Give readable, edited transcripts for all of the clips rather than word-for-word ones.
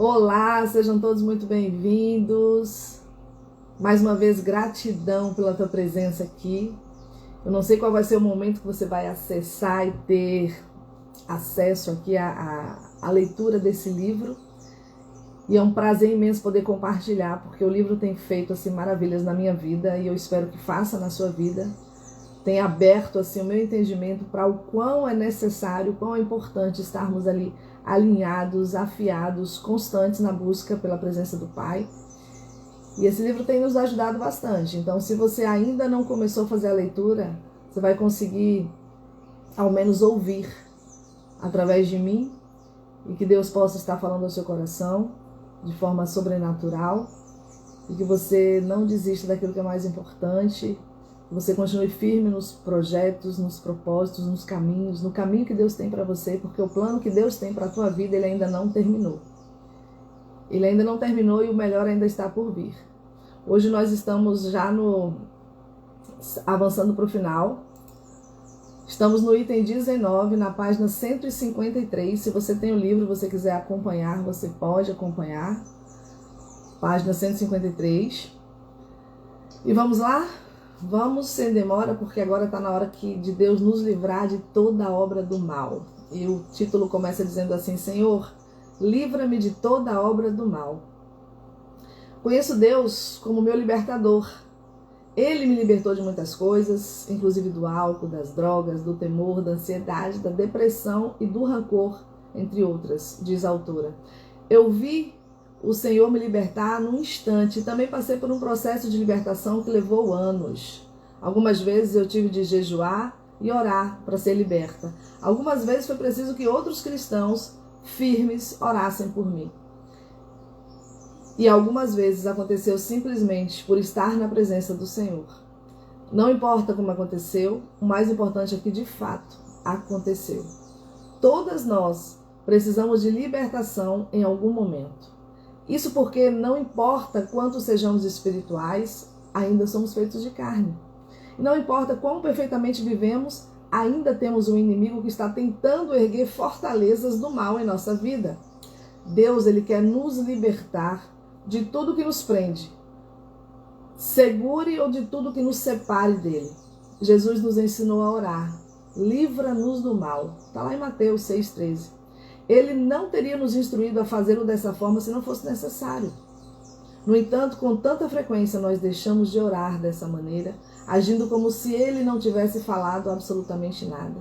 Olá, sejam todos muito bem-vindos. Mais uma vez, gratidão pela tua presença aqui. Eu não sei qual vai ser o momento que você vai acessar e ter acesso aqui à leitura desse livro. E é um prazer imenso poder compartilhar, porque o livro tem feito assim maravilhas na minha vida e eu espero que faça na sua vida. Tem aberto assim o meu entendimento para o quão é necessário, o quão é importante estarmos ali alinhados, afiados, constantes na busca pela presença do Pai. E esse livro tem nos ajudado bastante. Então, se você ainda não começou a fazer a leitura, você vai conseguir ao menos ouvir através de mim e que Deus possa estar falando ao seu coração de forma sobrenatural e que você não desista daquilo que é mais importante. Você continue firme nos projetos, nos propósitos, nos caminhos, no caminho que Deus tem para você, porque o plano que Deus tem para a tua vida, ele ainda não terminou. Ele ainda não terminou e o melhor ainda está por vir. Hoje nós estamos já avançando para o final. Estamos no item 19, na página 153. Se você tem o livro, você quiser acompanhar, você pode acompanhar. Página 153. E vamos lá? Vamos sem demora, porque agora está na hora de Deus nos livrar de toda obra do mal. E o título começa dizendo assim: Senhor, livra-me de toda obra do mal. Conheço Deus como meu libertador. Ele me libertou de muitas coisas, inclusive do álcool, das drogas, do temor, da ansiedade, da depressão e do rancor, entre outras, diz a autora. Eu vi o Senhor me libertar num instante e também passei por um processo de libertação que levou anos. Algumas vezes eu tive de jejuar e orar para ser liberta. Algumas vezes foi preciso que outros cristãos firmes orassem por mim. E algumas vezes aconteceu simplesmente por estar na presença do Senhor. Não importa como aconteceu, o mais importante é que de fato aconteceu. Todas nós precisamos de libertação em algum momento. Isso porque não importa quanto sejamos espirituais, ainda somos feitos de carne. E não importa quão perfeitamente vivemos, ainda temos um inimigo que está tentando erguer fortalezas do mal em nossa vida. Deus, ele quer nos libertar de tudo que nos prende, segure ou de tudo que nos separe dele. Jesus nos ensinou a orar: livra-nos do mal. Está lá em Mateus 6,13. Ele não teria nos instruído a fazê-lo dessa forma se não fosse necessário. No entanto, com tanta frequência nós deixamos de orar dessa maneira, agindo como se ele não tivesse falado absolutamente nada.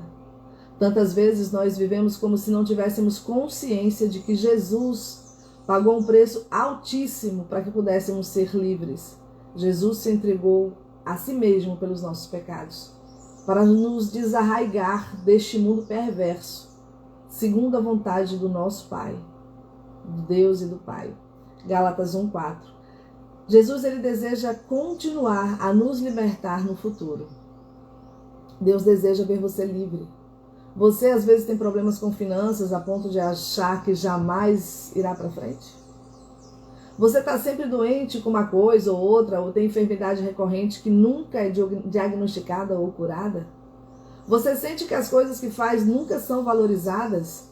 Tantas vezes nós vivemos como se não tivéssemos consciência de que Jesus pagou um preço altíssimo para que pudéssemos ser livres. Jesus se entregou a si mesmo pelos nossos pecados, para nos desarraigar deste mundo perverso, segundo a vontade do nosso Pai, do Deus e do Pai. Gálatas 1,4. Jesus, ele deseja continuar a nos libertar no futuro. Deus deseja ver você livre. Você às vezes tem problemas com finanças a ponto de achar que jamais irá para frente? Você está sempre doente com uma coisa ou outra, ou tem enfermidade recorrente que nunca é diagnosticada ou curada? Você sente que as coisas que faz nunca são valorizadas?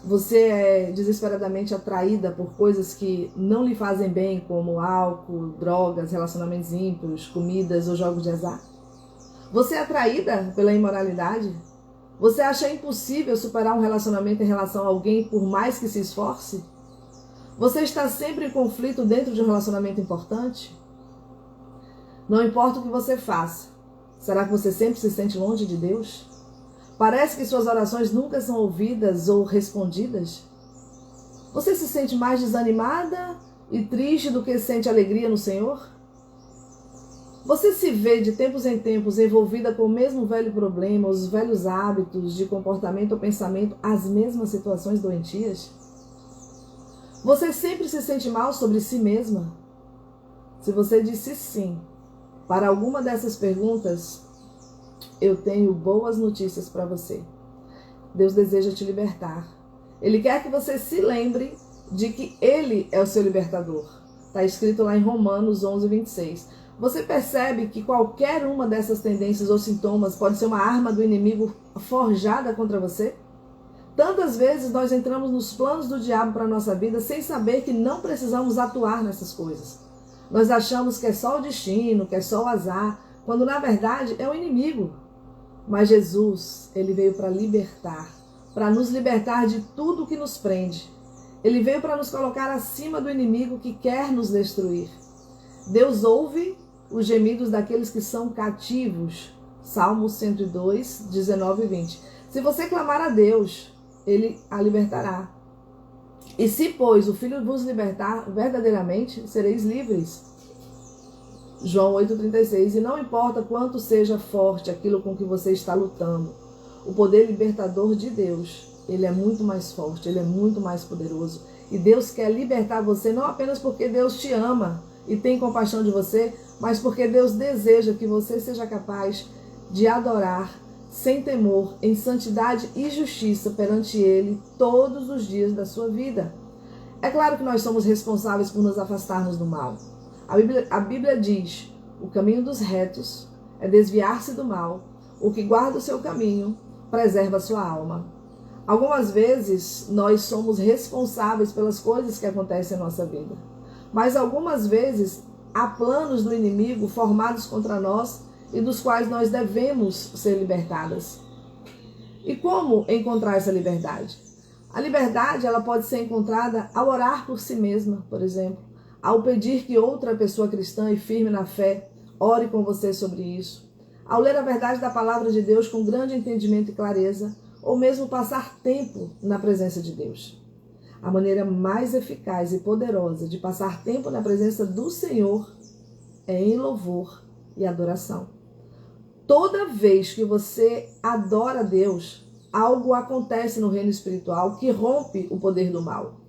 Você é desesperadamente atraída por coisas que não lhe fazem bem, como álcool, drogas, relacionamentos ímpios, comidas ou jogos de azar? Você é atraída pela imoralidade? Você acha impossível superar um relacionamento em relação a alguém por mais que se esforce? Você está sempre em conflito dentro de um relacionamento importante? Não importa o que você faça, será que você sempre se sente longe de Deus? Parece que suas orações nunca são ouvidas ou respondidas? Você se sente mais desanimada e triste do que sente alegria no Senhor? Você se vê de tempos em tempos envolvida com o mesmo velho problema, os velhos hábitos de comportamento ou pensamento, as mesmas situações doentias? Você sempre se sente mal sobre si mesma? Se você disse sim para alguma dessas perguntas, eu tenho boas notícias para você. Deus deseja te libertar. Ele quer que você se lembre de que Ele é o seu libertador. Está escrito lá em Romanos 11:26. Você percebe que qualquer uma dessas tendências ou sintomas pode ser uma arma do inimigo forjada contra você? Tantas Muitas vezes nós entramos nos planos do diabo para a nossa vida sem saber que não precisamos atuar nessas coisas. Nós achamos que é só o destino, que é só o azar, quando na verdade é o inimigo. Mas Jesus, ele veio para libertar, para nos libertar de tudo que nos prende. Ele veio para nos colocar acima do inimigo que quer nos destruir. Deus ouve os gemidos daqueles que são cativos. Salmo 102, 19 e 20. Se você clamar a Deus, ele a libertará. E se, pois, o Filho vos libertar, verdadeiramente sereis livres. João 8,36. E não importa quanto seja forte aquilo com que você está lutando, o poder libertador de Deus, ele é muito mais forte, ele é muito mais poderoso. E Deus quer libertar você não apenas porque Deus te ama e tem compaixão de você, mas porque Deus deseja que você seja capaz de adorar sem temor, em santidade e justiça perante Ele todos os dias da sua vida. É claro que nós somos responsáveis por nos afastarmos do mal. A Bíblia diz: o caminho dos retos é desviar-se do mal. O que guarda o seu caminho preserva a sua alma. Algumas vezes nós somos responsáveis pelas coisas que acontecem em nossa vida. Mas algumas vezes há planos do inimigo formados contra nós e dos quais nós devemos ser libertadas. E como encontrar essa liberdade? A liberdade, ela pode ser encontrada ao orar por si mesma, por exemplo, ao pedir que outra pessoa cristã e firme na fé ore com você sobre isso, ao ler a verdade da palavra de Deus com grande entendimento e clareza, ou mesmo passar tempo na presença de Deus. A maneira mais eficaz e poderosa de passar tempo na presença do Senhor é em louvor e adoração. Toda vez que você adora a Deus, algo acontece no reino espiritual que rompe o poder do mal.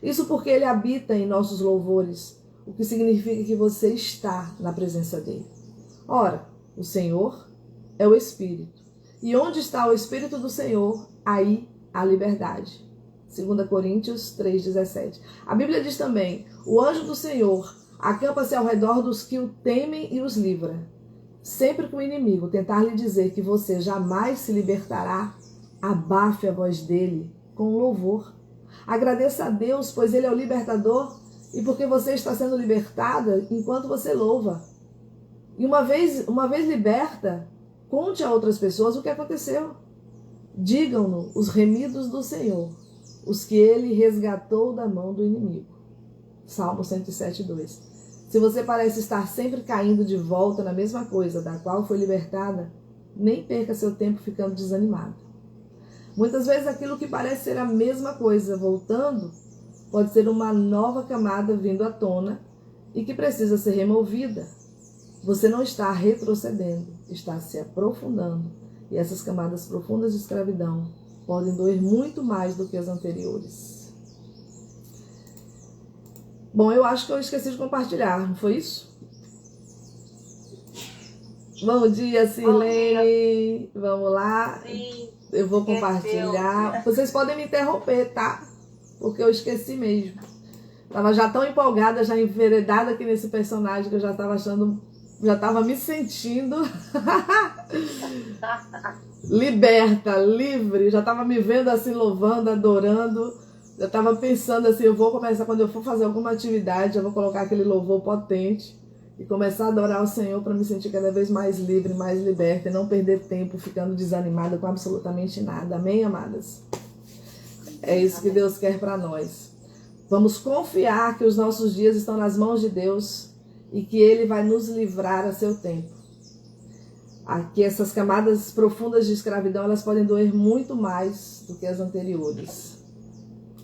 Isso porque Ele habita em nossos louvores, o que significa que você está na presença dEle. Ora, o Senhor é o Espírito. E onde está o Espírito do Senhor, aí há liberdade. 2 Coríntios 3,17. A Bíblia diz também: o anjo do Senhor acampa-se ao redor dos que o temem e os livra. Sempre que o inimigo tentar lhe dizer que você jamais se libertará, abafe a voz dele com louvor. Agradeça a Deus, pois Ele é o libertador e porque você está sendo libertada enquanto você louva. E uma vez liberta, conte a outras pessoas o que aconteceu. Digam-no os remidos do Senhor, os que Ele resgatou da mão do inimigo. Salmo 107, 2. Se você parece estar sempre caindo de volta na mesma coisa da qual foi libertada, nem perca seu tempo ficando desanimado. Muitas vezes aquilo que parece ser a mesma coisa voltando pode ser uma nova camada vindo à tona e que precisa ser removida. Você não está retrocedendo, está se aprofundando. E essas camadas profundas de escravidão podem doer muito mais do que as anteriores. Bom, eu acho que eu esqueci de compartilhar, não foi isso? Bom dia, Sirlene. Vamos lá. Sim, Eu vou compartilhar. Vocês podem me interromper, tá? Porque eu esqueci mesmo. Tava já tão empolgada, já enveredada aqui nesse personagem que eu já estava achando, já estava me sentindo liberta, livre. Já estava me vendo assim, louvando, adorando. Eu estava pensando assim, eu vou começar, quando eu for fazer alguma atividade, eu vou colocar aquele louvor potente e começar a adorar o Senhor para me sentir cada vez mais livre, mais liberta e não perder tempo ficando desanimada com absolutamente nada. Amém, amadas? É isso que Deus quer para nós. Vamos confiar que os nossos dias estão nas mãos de Deus e que Ele vai nos livrar a seu tempo. Aqui essas camadas profundas de escravidão, elas podem doer muito mais do que as anteriores.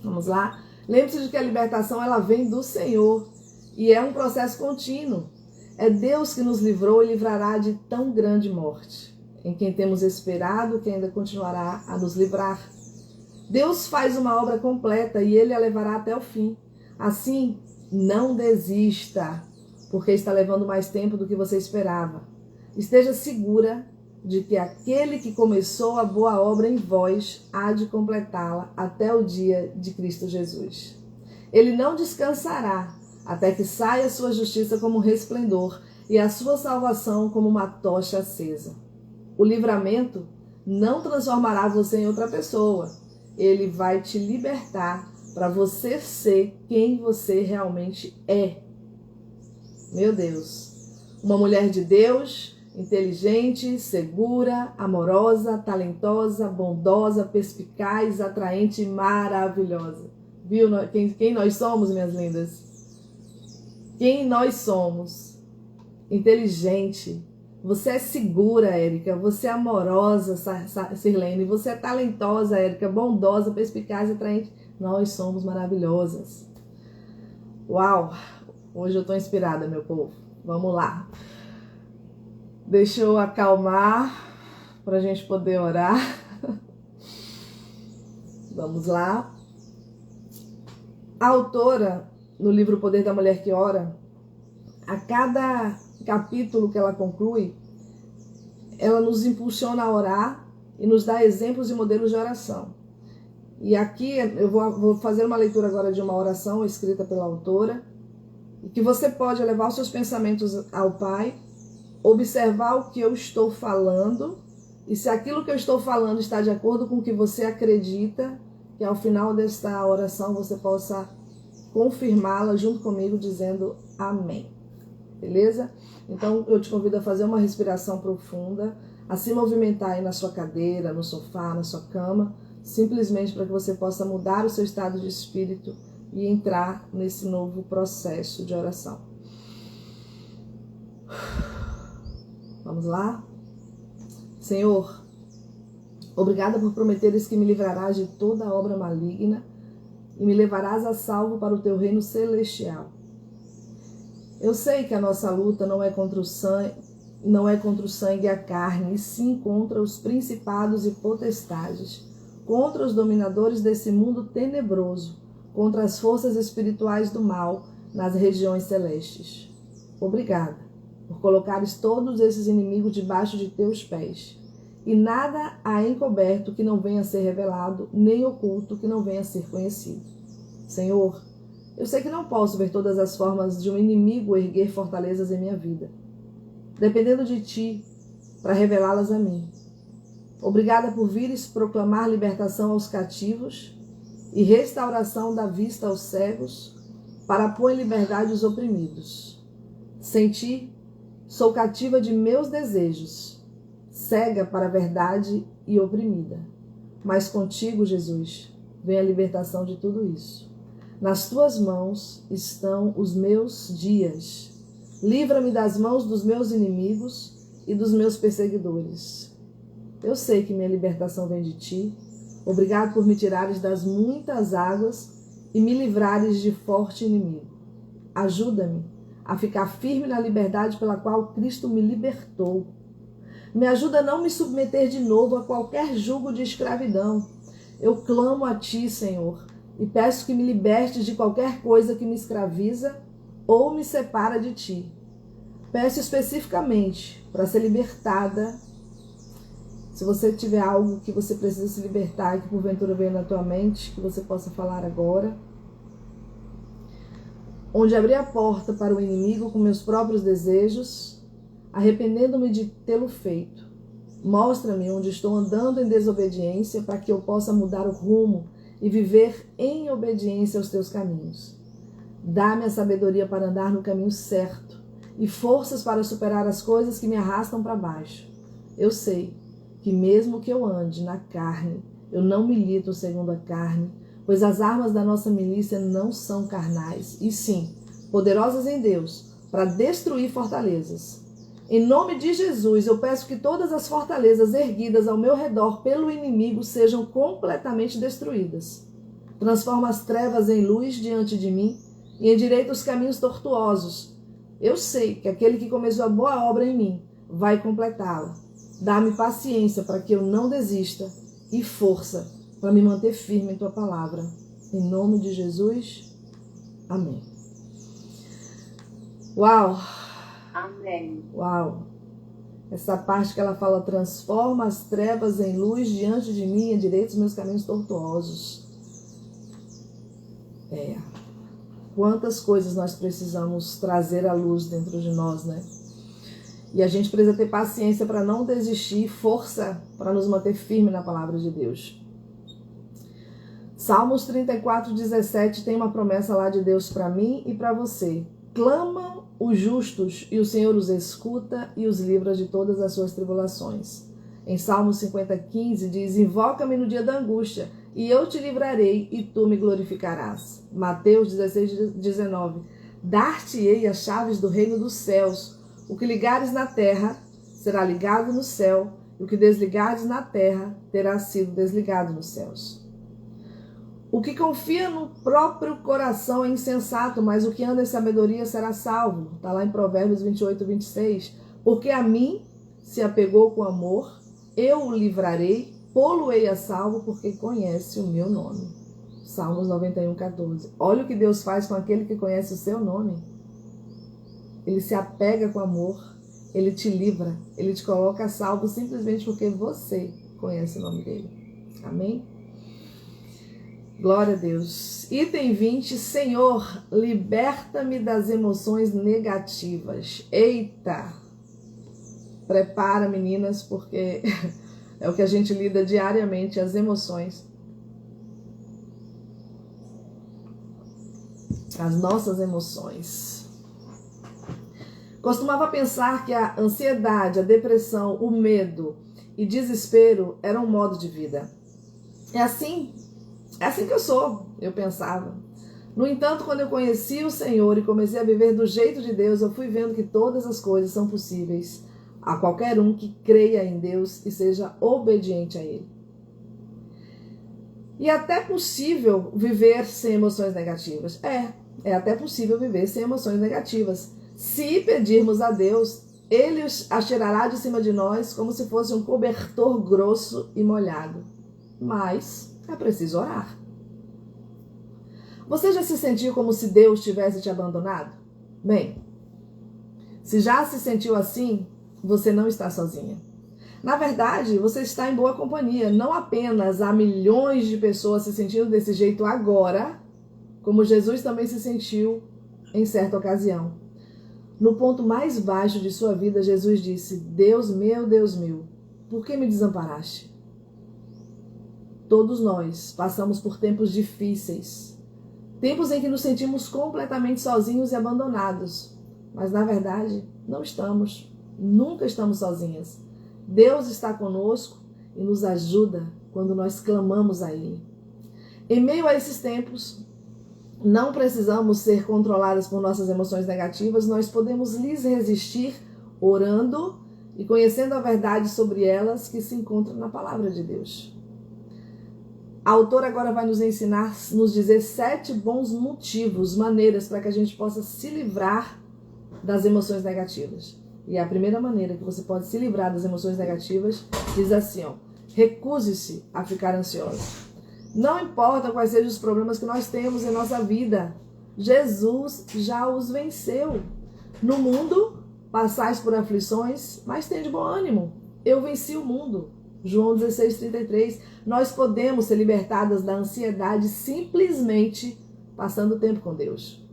Vamos lá? Lembre-se de que a libertação ela vem do Senhor e é um processo contínuo. É Deus que nos livrou e livrará de tão grande morte, em quem temos esperado que ainda continuará a nos livrar. Deus faz uma obra completa e Ele a levará até o fim. Assim, não desista, porque está levando mais tempo do que você esperava. Esteja segura de que aquele que começou a boa obra em vós há de completá-la até o dia de Cristo Jesus. Ele não descansará até que saia a sua justiça como um resplendor e a sua salvação como uma tocha acesa. O livramento não transformará você em outra pessoa. ele vai te libertar para você ser quem você realmente é. Meu Deus. Uma mulher de Deus, inteligente, segura, amorosa, talentosa, bondosa, perspicaz, atraente e maravilhosa. Viu quem nós somos, minhas lindas? Quem nós somos? Inteligente. Você é segura, Érica. Você é amorosa, Sirlene. Você é talentosa, Érica. Bondosa, perspicaz, atraente. Nós somos maravilhosas. Uau! Hoje eu tô inspirada, meu povo. Vamos lá. Deixa eu acalmar para a gente poder orar. Vamos lá. A autora, no livro O Poder da Mulher que Ora, a cada capítulo que ela conclui, ela nos impulsiona a orar e nos dá exemplos e modelos de oração. E aqui eu vou fazer uma leitura agora de uma oração escrita pela autora, que você pode levar os seus pensamentos ao Pai, observar o que eu estou falando, e se aquilo que eu estou falando está de acordo com o que você acredita, que ao final desta oração você possa confirmá-la junto comigo dizendo amém. Beleza? Então eu te convido a fazer uma respiração profunda, a se movimentar aí na sua cadeira, no sofá, na sua cama, simplesmente para que você possa mudar o seu estado de espírito e entrar nesse novo processo de oração. Vamos lá? Senhor, obrigada por prometeres que me livrarás de toda obra maligna e me levarás a salvo para o teu reino celestial. Eu sei que a nossa luta não é contra o sangue e a carne, e sim contra os principados e potestades, contra os dominadores desse mundo tenebroso, contra as forças espirituais do mal nas regiões celestes. Obrigada por colocares todos esses inimigos debaixo de teus pés, e nada há encoberto que não venha a ser revelado, nem oculto que não venha a ser conhecido. Senhor, eu sei que não posso ver todas as formas de um inimigo erguer fortalezas em minha vida, dependendo de Ti para revelá-las a mim. Obrigada por vires proclamar libertação aos cativos e restauração da vista aos cegos, para pôr em liberdade os oprimidos. Sem Ti, sou cativa de meus desejos, cega para a verdade e oprimida. Mas contigo, Jesus, vem a libertação de tudo isso. Nas tuas mãos estão os meus dias. Livra-me das mãos dos meus inimigos e dos meus perseguidores. Eu sei que minha libertação vem de Ti. Obrigado por me tirares das muitas águas e me livrares de forte inimigo. Ajuda-me a ficar firme na liberdade pela qual Cristo me libertou. Me ajuda a não me submeter de novo a qualquer jugo de escravidão. Eu clamo a Ti, Senhor, e peço que me libertes de qualquer coisa que me escraviza ou me separa de Ti. Peço especificamente para ser libertada. Se você tiver algo que você precisa se libertar, que porventura veio na tua mente, que você possa falar agora. Onde abri a porta para o inimigo com meus próprios desejos, arrependendo-me de tê-lo feito. Mostra-me onde estou andando em desobediência para que eu possa mudar o rumo e viver em obediência aos teus caminhos. Dá-me a sabedoria para andar no caminho certo e forças para superar as coisas que me arrastam para baixo. Eu sei que mesmo que eu ande na carne, eu não milito segundo a carne, pois as armas da nossa milícia não são carnais, e sim, poderosas em Deus, para destruir fortalezas. Em nome de Jesus, eu peço que todas as fortalezas erguidas ao meu redor pelo inimigo sejam completamente destruídas. Transforma as trevas em luz diante de mim e endireita os caminhos tortuosos. Eu sei que aquele que começou a boa obra em mim vai completá-la. Dá-me paciência para que eu não desista e força para me manter firme em Tua palavra. Em nome de Jesus, amém. Uau! Amém. Uau! Essa parte que ela fala, transforma as trevas em luz diante de mim e endireita os meus caminhos tortuosos. Quantas coisas nós precisamos trazer à luz dentro de nós, né? E a gente precisa ter paciência para não desistir, força para nos manter firme na palavra de Deus. Salmos 34:17 tem uma promessa lá de Deus para mim e para você. Clamam os justos e o Senhor os escuta e os livra de todas as suas tribulações. Em Salmos 50:15 diz: invoca-me no dia da angústia e eu te livrarei e tu me glorificarás. Mateus 16:19 dar-te-ei as chaves do reino dos céus. O que ligares na terra será ligado no céu, e o que desligares na terra terá sido desligado nos céus. O que confia no próprio coração é insensato, mas o que anda em sabedoria será salvo. Está lá em Provérbios 28:26. Porque a mim se apegou com amor, eu o livrarei, pô-lo-ei a salvo, porque conhece o meu nome. Salmos 91:14. Olha o que Deus faz com aquele que conhece o seu nome. Ele se apega com amor, ele te livra, ele te coloca a salvo simplesmente porque você conhece o nome dele. Amém? Glória a Deus. Item 20. Senhor, liberta-me das emoções negativas. Eita! Prepara, meninas, porque é o que a gente lida diariamente, as emoções. As nossas emoções. Costumava pensar que a ansiedade, a depressão, o medo e desespero eram um modo de vida. É assim que eu sou, eu pensava. No entanto, quando eu conheci o Senhor e comecei a viver do jeito de Deus, eu fui vendo que todas as coisas são possíveis a qualquer um que creia em Deus e seja obediente a Ele. E é até possível viver sem emoções negativas. É até possível viver sem emoções negativas. Se pedirmos a Deus, Ele as tirará de cima de nós como se fosse um cobertor grosso e molhado. Mas é preciso orar. Você já se sentiu como se Deus tivesse te abandonado? Bem, se já se sentiu assim, você não está sozinha. Na verdade, você está em boa companhia. Não apenas há milhões de pessoas se sentindo desse jeito agora, como Jesus também se sentiu em certa ocasião. No ponto mais baixo de sua vida, Jesus disse: Deus meu, por que me desamparaste? Todos nós passamos por tempos difíceis. Tempos em que nos sentimos completamente sozinhos e abandonados. Mas, na verdade, não estamos. Nunca estamos sozinhas. Deus está conosco e nos ajuda quando nós clamamos a Ele. Em meio a esses tempos, não precisamos ser controladas por nossas emoções negativas. Nós podemos lhes resistir orando e conhecendo a verdade sobre elas que se encontra na palavra de Deus. A autora agora vai nos ensinar, nos dizer 7 bons motivos, maneiras para que a gente possa se livrar das emoções negativas. E a primeira maneira que você pode se livrar das emoções negativas diz assim, recuse-se a ficar ansioso. Não importa quais sejam os problemas que nós temos em nossa vida, Jesus já os venceu. No mundo, passais por aflições, mas tende bom ânimo. Eu venci o mundo. João 16:33. Nós podemos ser libertadas da ansiedade simplesmente passando tempo com Deus.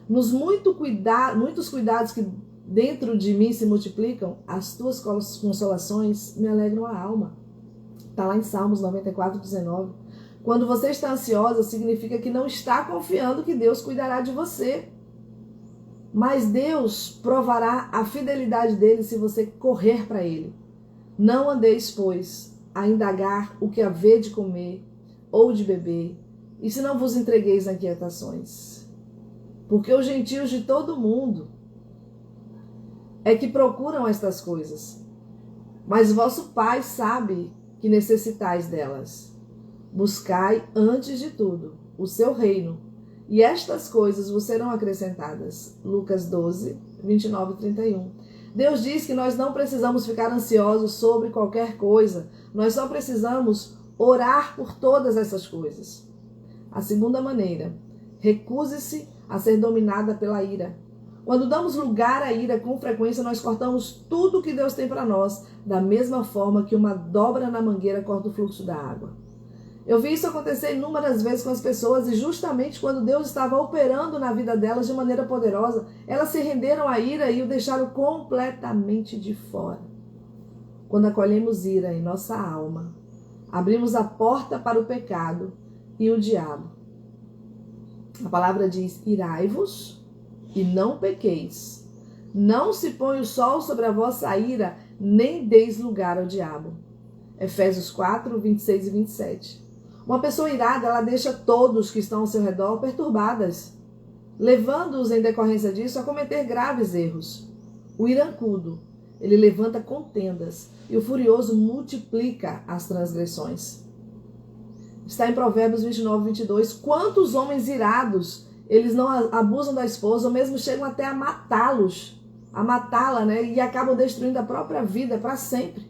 Nos muitos cuidados que dentro de mim se multiplicam, as tuas consolações me alegram a alma. Está lá em Salmos 94:19. Quando você está ansiosa, significa que não está confiando que Deus cuidará de você. Mas Deus provará a fidelidade dele se você correr para ele. Não andeis, pois, a indagar o que haver de comer ou de beber, e se não vos entregueis a inquietações. Porque os gentios de todo mundo é que procuram estas coisas, mas vosso Pai sabe que necessitais delas. Buscai, antes de tudo, o seu reino, e estas coisas vos serão acrescentadas. Lucas 12, 29 e 31. Deus diz que nós não precisamos ficar ansiosos sobre qualquer coisa, nós só precisamos orar por todas essas coisas. A segunda maneira, recuse-se a ser dominada pela ira. Quando damos lugar à ira com frequência, nós cortamos tudo que Deus tem para nós, da mesma forma que uma dobra na mangueira corta o fluxo da água. Eu vi isso acontecer inúmeras vezes com as pessoas e justamente quando Deus estava operando na vida delas de maneira poderosa, elas se renderam à ira e o deixaram completamente de fora. Quando acolhemos ira em nossa alma, abrimos a porta para o pecado e o diabo. A palavra diz: irai-vos e não pequeis. Não se põe o sol sobre a vossa ira, nem deis lugar ao diabo. Efésios 4, 26 e 27. Uma pessoa irada, ela deixa todos que estão ao seu redor perturbadas, levando-os em decorrência disso a cometer graves erros. O irancudo, ele levanta contendas, e o furioso multiplica as transgressões. Está em Provérbios 29, 22. Quantos homens irados, eles não abusam da esposa, ou mesmo chegam até a matá-la, né? E acabam destruindo a própria vida para sempre.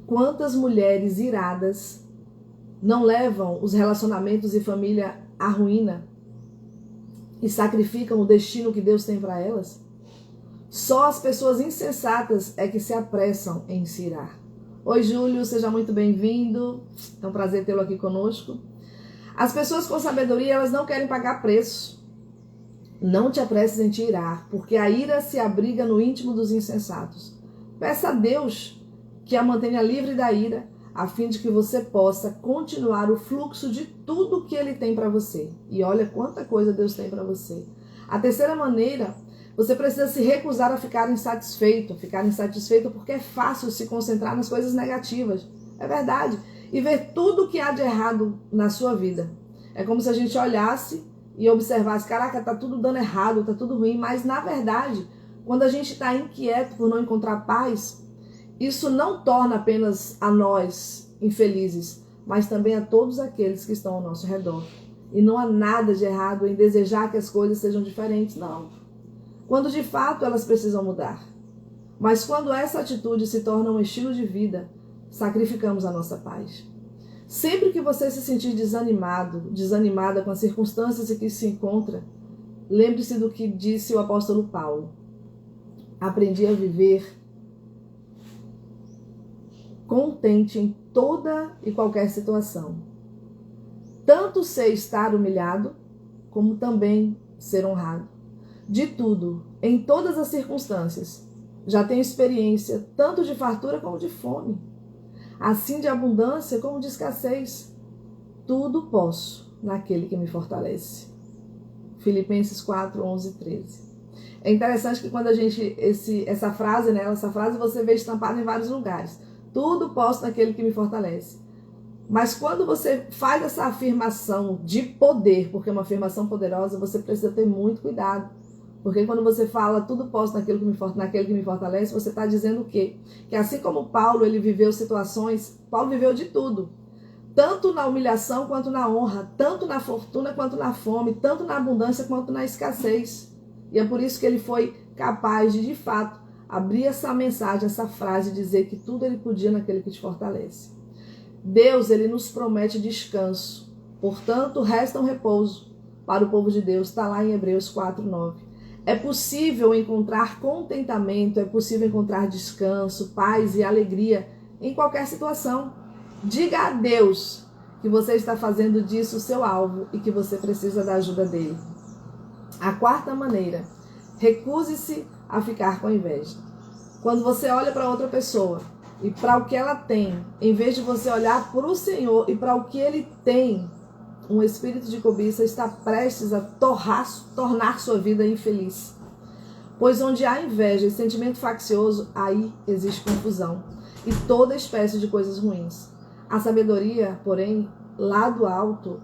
Quantas mulheres iradas não levam os relacionamentos e família à ruína e sacrificam o destino que Deus tem para elas? Só as pessoas insensatas é que se apressam em se irar. Oi, Júlio, seja muito bem-vindo. É um prazer tê-lo aqui conosco. As pessoas com sabedoria, elas não querem pagar preço. Não te apresses em te irar, porque a ira se abriga no íntimo dos insensatos. Peça a Deus que a mantenha livre da ira, a fim de que você possa continuar o fluxo de tudo que Ele tem para você. E olha quanta coisa Deus tem para você. A terceira maneira, você precisa se recusar a ficar insatisfeito porque é fácil se concentrar nas coisas negativas. É verdade. E ver tudo que há de errado na sua vida. É como se a gente olhasse e observasse: caraca, tá tudo dando errado, tá tudo ruim. Mas na verdade, quando a gente está inquieto por não encontrar paz, isso não torna apenas a nós infelizes, mas também a todos aqueles que estão ao nosso redor. E não há nada de errado em desejar que as coisas sejam diferentes, não. Quando de fato elas precisam mudar. Mas quando essa atitude se torna um estilo de vida, sacrificamos a nossa paz. Sempre que você se sentir desanimada com as circunstâncias em que se encontra, lembre-se do que disse o apóstolo Paulo: aprendi a viver contente em toda e qualquer situação. Tanto sei estar humilhado, como também ser honrado. De tudo, em todas as circunstâncias, já tenho experiência tanto de fartura como de fome, assim de abundância como de escassez. Tudo posso naquele que me fortalece. Filipenses 4, 11 e 13. É interessante que quando a gente, essa frase você vê estampada em vários lugares. Tudo posso naquele que me fortalece. Mas quando você faz essa afirmação de poder, porque é uma afirmação poderosa, você precisa ter muito cuidado. Porque quando você fala tudo posso naquele que me fortalece, você está dizendo o quê? Que assim como Paulo, ele viveu situações, Paulo viveu de tudo. Tanto na humilhação quanto na honra, tanto na fortuna quanto na fome, tanto na abundância quanto na escassez. E é por isso que ele foi capaz de fato, abrir essa mensagem, essa frase, dizer que tudo ele podia naquele que te fortalece. Deus, ele nos promete descanso. Portanto, resta um repouso para o povo de Deus. Está lá em Hebreus 4, 9. É possível encontrar contentamento, é possível encontrar descanso, paz e alegria em qualquer situação. Diga a Deus que você está fazendo disso o seu alvo e que você precisa da ajuda dele. A quarta maneira, recuse-se a ficar com inveja. Quando você olha para outra pessoa e para o que ela tem, em vez de você olhar para o Senhor e para o que Ele tem, um espírito de cobiça está prestes a tornar sua vida infeliz. Pois onde há inveja e sentimento faccioso, aí existe confusão e toda espécie de coisas ruins. A sabedoria, porém, lá do alto,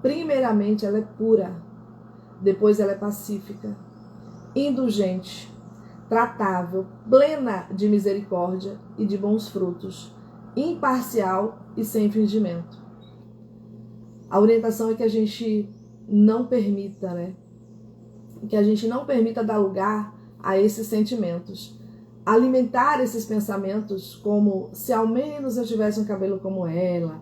primeiramente ela é pura, depois ela é pacífica, indulgente, tratável, plena de misericórdia e de bons frutos, imparcial e sem fingimento. A orientação é que a gente não permita, que a gente não permita dar lugar a esses sentimentos. Alimentar esses pensamentos como se ao menos eu tivesse um cabelo como ela,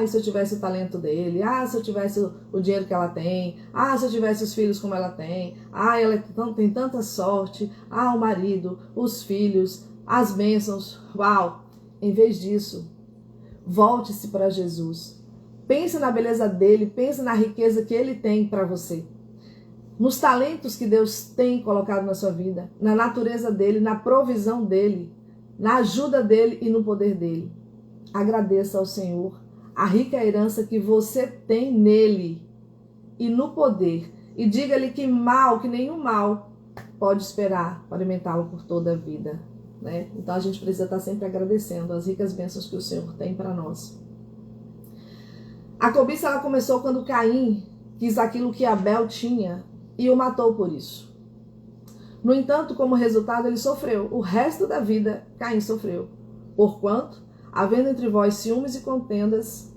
se eu tivesse o talento dele, se eu tivesse o dinheiro que ela tem, se eu tivesse os filhos como ela tem, ela tem tanta sorte, o marido, os filhos, as bênçãos, uau! Em vez disso, volte-se para Jesus. Pense na beleza dele, pense na riqueza que ele tem para você. Nos talentos que Deus tem colocado na sua vida, na natureza dele, na provisão dele, na ajuda dele e no poder dele. Agradeça ao Senhor, a rica herança que você tem nele e no poder, e diga-lhe que nenhum mal pode esperar para alimentá-lo por toda a vida. Né? Então a gente precisa estar sempre agradecendo as ricas bênçãos que o Senhor tem para nós. A cobiça ela começou quando Caim quis aquilo que Abel tinha e o matou por isso. No entanto, como resultado, ele sofreu. O resto da vida, Caim sofreu. Porquanto, havendo entre vós ciúmes e contendas,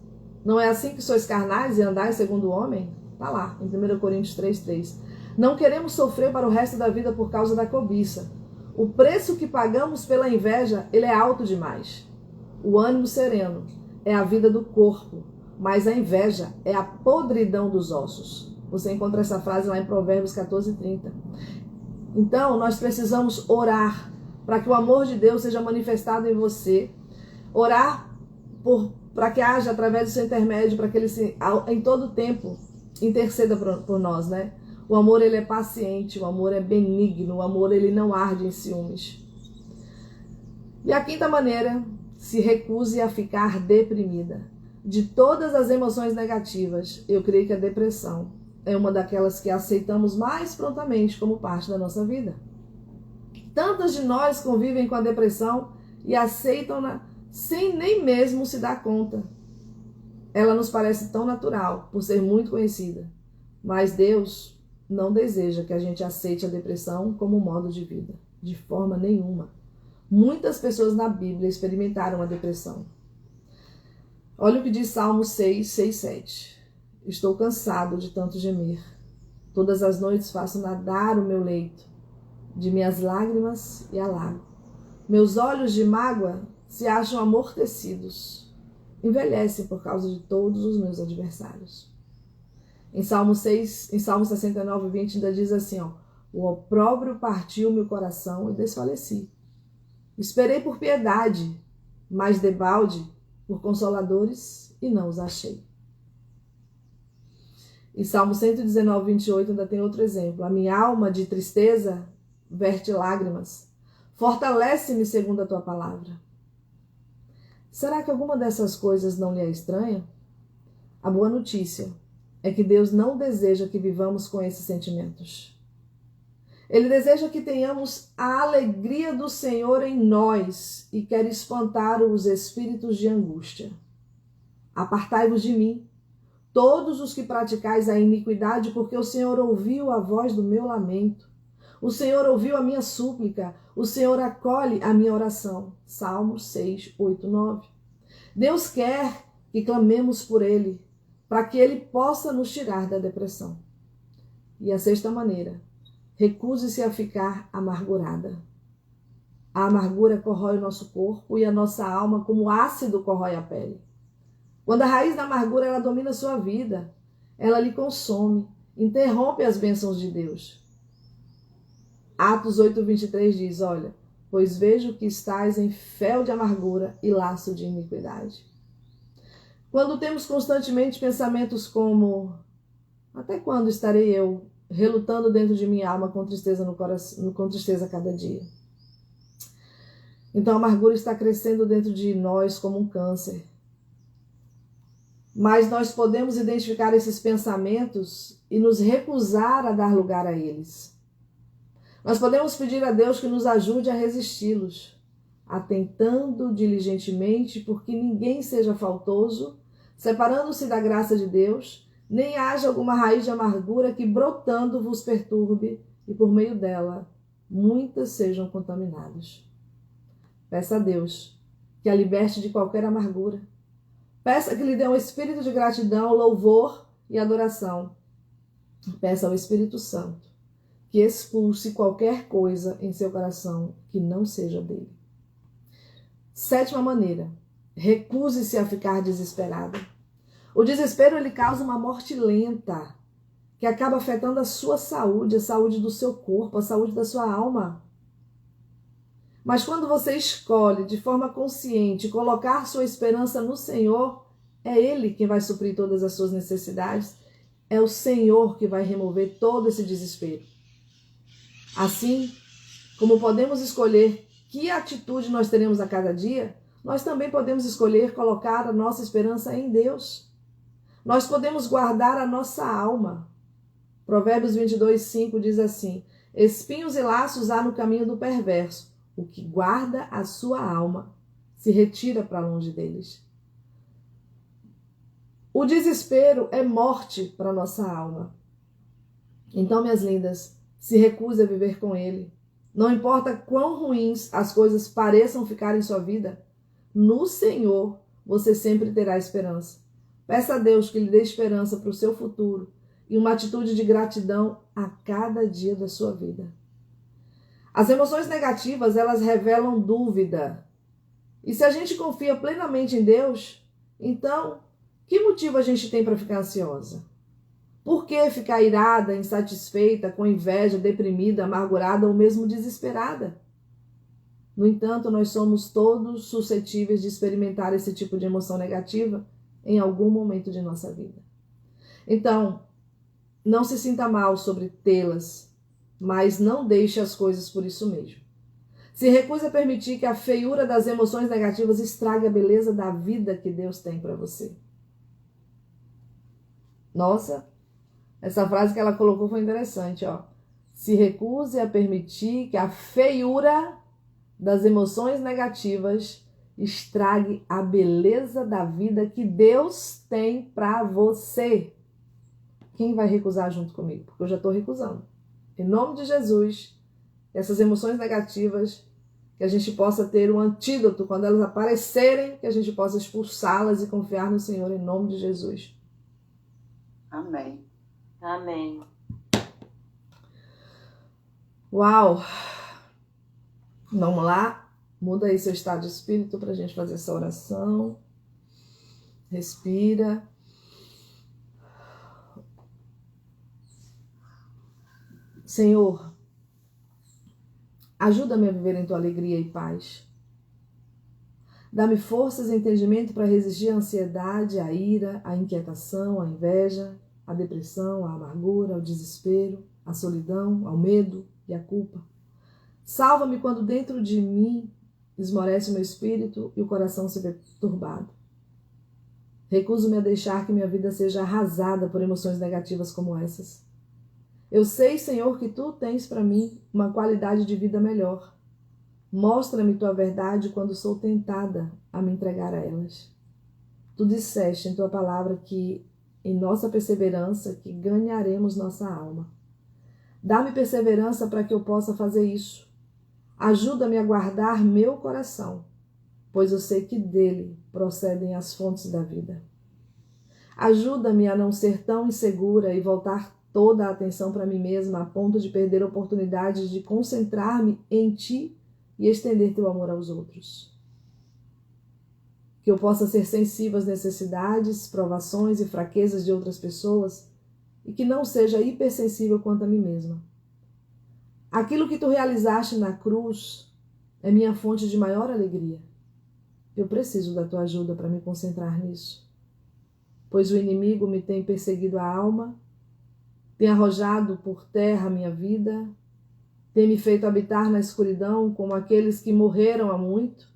não é assim que sois carnais e andais segundo o homem? Está lá, em 1 Coríntios 3:3. Não queremos sofrer para o resto da vida por causa da cobiça. O preço que pagamos pela inveja, ele é alto demais. O ânimo sereno é a vida do corpo, mas a inveja é a podridão dos ossos. Você encontra essa frase lá em Provérbios 14:30. Então, nós precisamos orar para que o amor de Deus seja manifestado em você. Orar para que haja, através do seu intermédio, para que ele em todo tempo interceda por nós, né? O amor, ele é paciente, o amor é benigno, o amor, ele não arde em ciúmes. E a quinta maneira, se recuse a ficar deprimida. De todas as emoções negativas, eu creio que a depressão é uma daquelas que aceitamos mais prontamente como parte da nossa vida. Tantas de nós convivem com a depressão e aceitam-na sem nem mesmo se dar conta. Ela nos parece tão natural, por ser muito conhecida. Mas Deus não deseja que a gente aceite a depressão como modo de vida. De forma nenhuma. Muitas pessoas na Bíblia experimentaram a depressão. Olha o que diz Salmo 6:7. Estou cansado de tanto gemer. Todas as noites faço nadar o meu leito. De minhas lágrimas e alago. Meus olhos de mágoa se acham amortecidos. Envelhecem por causa de todos os meus adversários. Em Salmo 69:20 ainda diz assim, o opróbrio partiu meu coração e desfaleci. Esperei por piedade, mas debalde por consoladores e não os achei. Em Salmo 119:28 ainda tem outro exemplo. A minha alma de tristeza verte lágrimas. Fortalece-me segundo a tua palavra. Será que alguma dessas coisas não lhe é estranha? A boa notícia é que Deus não deseja que vivamos com esses sentimentos. Ele deseja que tenhamos a alegria do Senhor em nós e quer espantar os espíritos de angústia. Apartai-vos de mim, todos os que praticais a iniquidade, porque o Senhor ouviu a voz do meu lamento. O Senhor ouviu a minha súplica, o Senhor acolhe a minha oração. Salmos 6:8-9. Deus quer que clamemos por Ele, para que Ele possa nos tirar da depressão. E a sexta maneira, recuse-se a ficar amargurada. A amargura corrói o nosso corpo e a nossa alma como ácido corrói a pele. Quando a raiz da amargura ela domina a sua vida, ela lhe consome, interrompe as bênçãos de Deus. Atos 8:23 diz, olha, pois vejo que estais em fel de amargura e laço de iniquidade. Quando temos constantemente pensamentos como, até quando estarei eu relutando dentro de minha alma com tristeza no coração, com tristeza a cada dia? Então a amargura está crescendo dentro de nós como um câncer. Mas nós podemos identificar esses pensamentos e nos recusar a dar lugar a eles. Nós podemos pedir a Deus que nos ajude a resisti-los, atentando diligentemente porque ninguém seja faltoso, separando-se da graça de Deus, nem haja alguma raiz de amargura que brotando vos perturbe e por meio dela muitas sejam contaminadas. Peça a Deus que a liberte de qualquer amargura. Peça que lhe dê um espírito de gratidão, louvor e adoração. Peça ao Espírito Santo que expulse qualquer coisa em seu coração que não seja dele. Sétima maneira, recuse-se a ficar desesperada. O desespero ele causa uma morte lenta, que acaba afetando a sua saúde, a saúde do seu corpo, a saúde da sua alma. Mas quando você escolhe de forma consciente colocar sua esperança no Senhor, é Ele quem vai suprir todas as suas necessidades, é o Senhor que vai remover todo esse desespero. Assim, como podemos escolher que atitude nós teremos a cada dia, nós também podemos escolher colocar a nossa esperança em Deus. Nós podemos guardar a nossa alma. Provérbios 22:5 diz assim: espinhos e laços há no caminho do perverso. O que guarda a sua alma se retira para longe deles. O desespero é morte para a nossa alma. Então, minhas lindas, se recuse a viver com ele. Não importa quão ruins as coisas pareçam ficar em sua vida, no Senhor você sempre terá esperança. Peça a Deus que lhe dê esperança para o seu futuro e uma atitude de gratidão a cada dia da sua vida. As emoções negativas, elas revelam dúvida. E se a gente confia plenamente em Deus, então, que motivo a gente tem para ficar ansiosa? Por que ficar irada, insatisfeita, com inveja, deprimida, amargurada ou mesmo desesperada? No entanto, nós somos todos suscetíveis de experimentar esse tipo de emoção negativa em algum momento de nossa vida. Então, não se sinta mal sobre tê-las, mas não deixe as coisas por isso mesmo. Se recuse a permitir que a feiura das emoções negativas estrague a beleza da vida que Deus tem para você. Nossa, essa frase que ela colocou foi interessante, ó. Se recuse a permitir que a feiura das emoções negativas estrague a beleza da vida que Deus tem para você. Quem vai recusar junto comigo? Porque eu já estou recusando. Em nome de Jesus, essas emoções negativas, que a gente possa ter um antídoto quando elas aparecerem, que a gente possa expulsá-las e confiar no Senhor em nome de Jesus. Amém. Amém. Uau! Vamos lá? Muda aí seu estado de espírito para a gente fazer essa oração. Respira. Senhor, ajuda-me a viver em tua alegria e paz. Dá-me forças e entendimento para resistir à ansiedade, à ira, à inquietação, à inveja, à depressão, à amargura, ao desespero, à solidão, ao medo e à culpa. Salva-me quando dentro de mim esmorece o meu espírito e o coração se vê turbado. Recuso-me a deixar que minha vida seja arrasada por emoções negativas como essas. Eu sei, Senhor, que Tu tens para mim uma qualidade de vida melhor. Mostra-me Tua verdade quando sou tentada a me entregar a elas. Tu disseste em Tua palavra que, em nossa perseverança, que ganharemos nossa alma. Dá-me perseverança para que eu possa fazer isso. Ajuda-me a guardar meu coração, pois eu sei que dele procedem as fontes da vida. Ajuda-me a não ser tão insegura e voltar toda a atenção para mim mesma a ponto de perder oportunidades de concentrar-me em Ti e estender Teu amor aos outros. Que eu possa ser sensível às necessidades, provações e fraquezas de outras pessoas e que não seja hipersensível quanto a mim mesma. Aquilo que Tu realizaste na cruz é minha fonte de maior alegria. Eu preciso da Tua ajuda para me concentrar nisso, pois o inimigo me tem perseguido a alma, tem arrojado por terra a minha vida, tem me feito habitar na escuridão como aqueles que morreram há muito,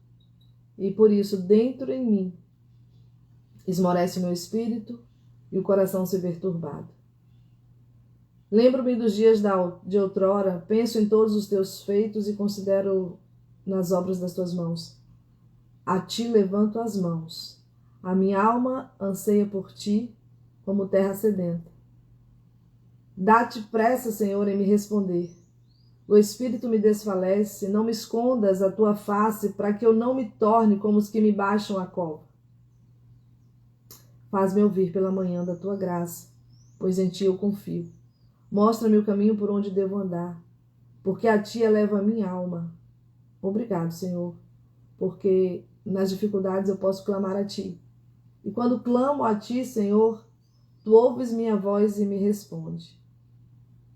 e por isso dentro em mim esmorece o meu espírito e o coração se vê turbado. Lembro-me dos dias de outrora, penso em todos os Teus feitos e considero nas obras das Tuas mãos. A Ti levanto as mãos. A minha alma anseia por Ti como terra sedenta. Dá-te pressa, Senhor, em me responder. O espírito me desfalece, não me escondas a Tua face para que eu não me torne como os que me baixam a cova. Faz-me ouvir pela manhã da Tua graça, pois em Ti eu confio. Mostra-me o caminho por onde devo andar, porque a Ti eleva a minha alma. Obrigado, Senhor, porque nas dificuldades eu posso clamar a Ti. E quando clamo a Ti, Senhor, Tu ouves minha voz e me responde.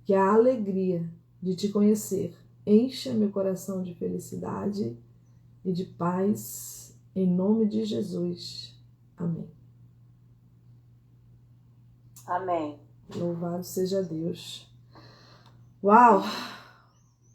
Que a alegria de Te conhecer encha meu coração de felicidade e de paz, em nome de Jesus. Amém. Amém. Louvado seja Deus. Uau!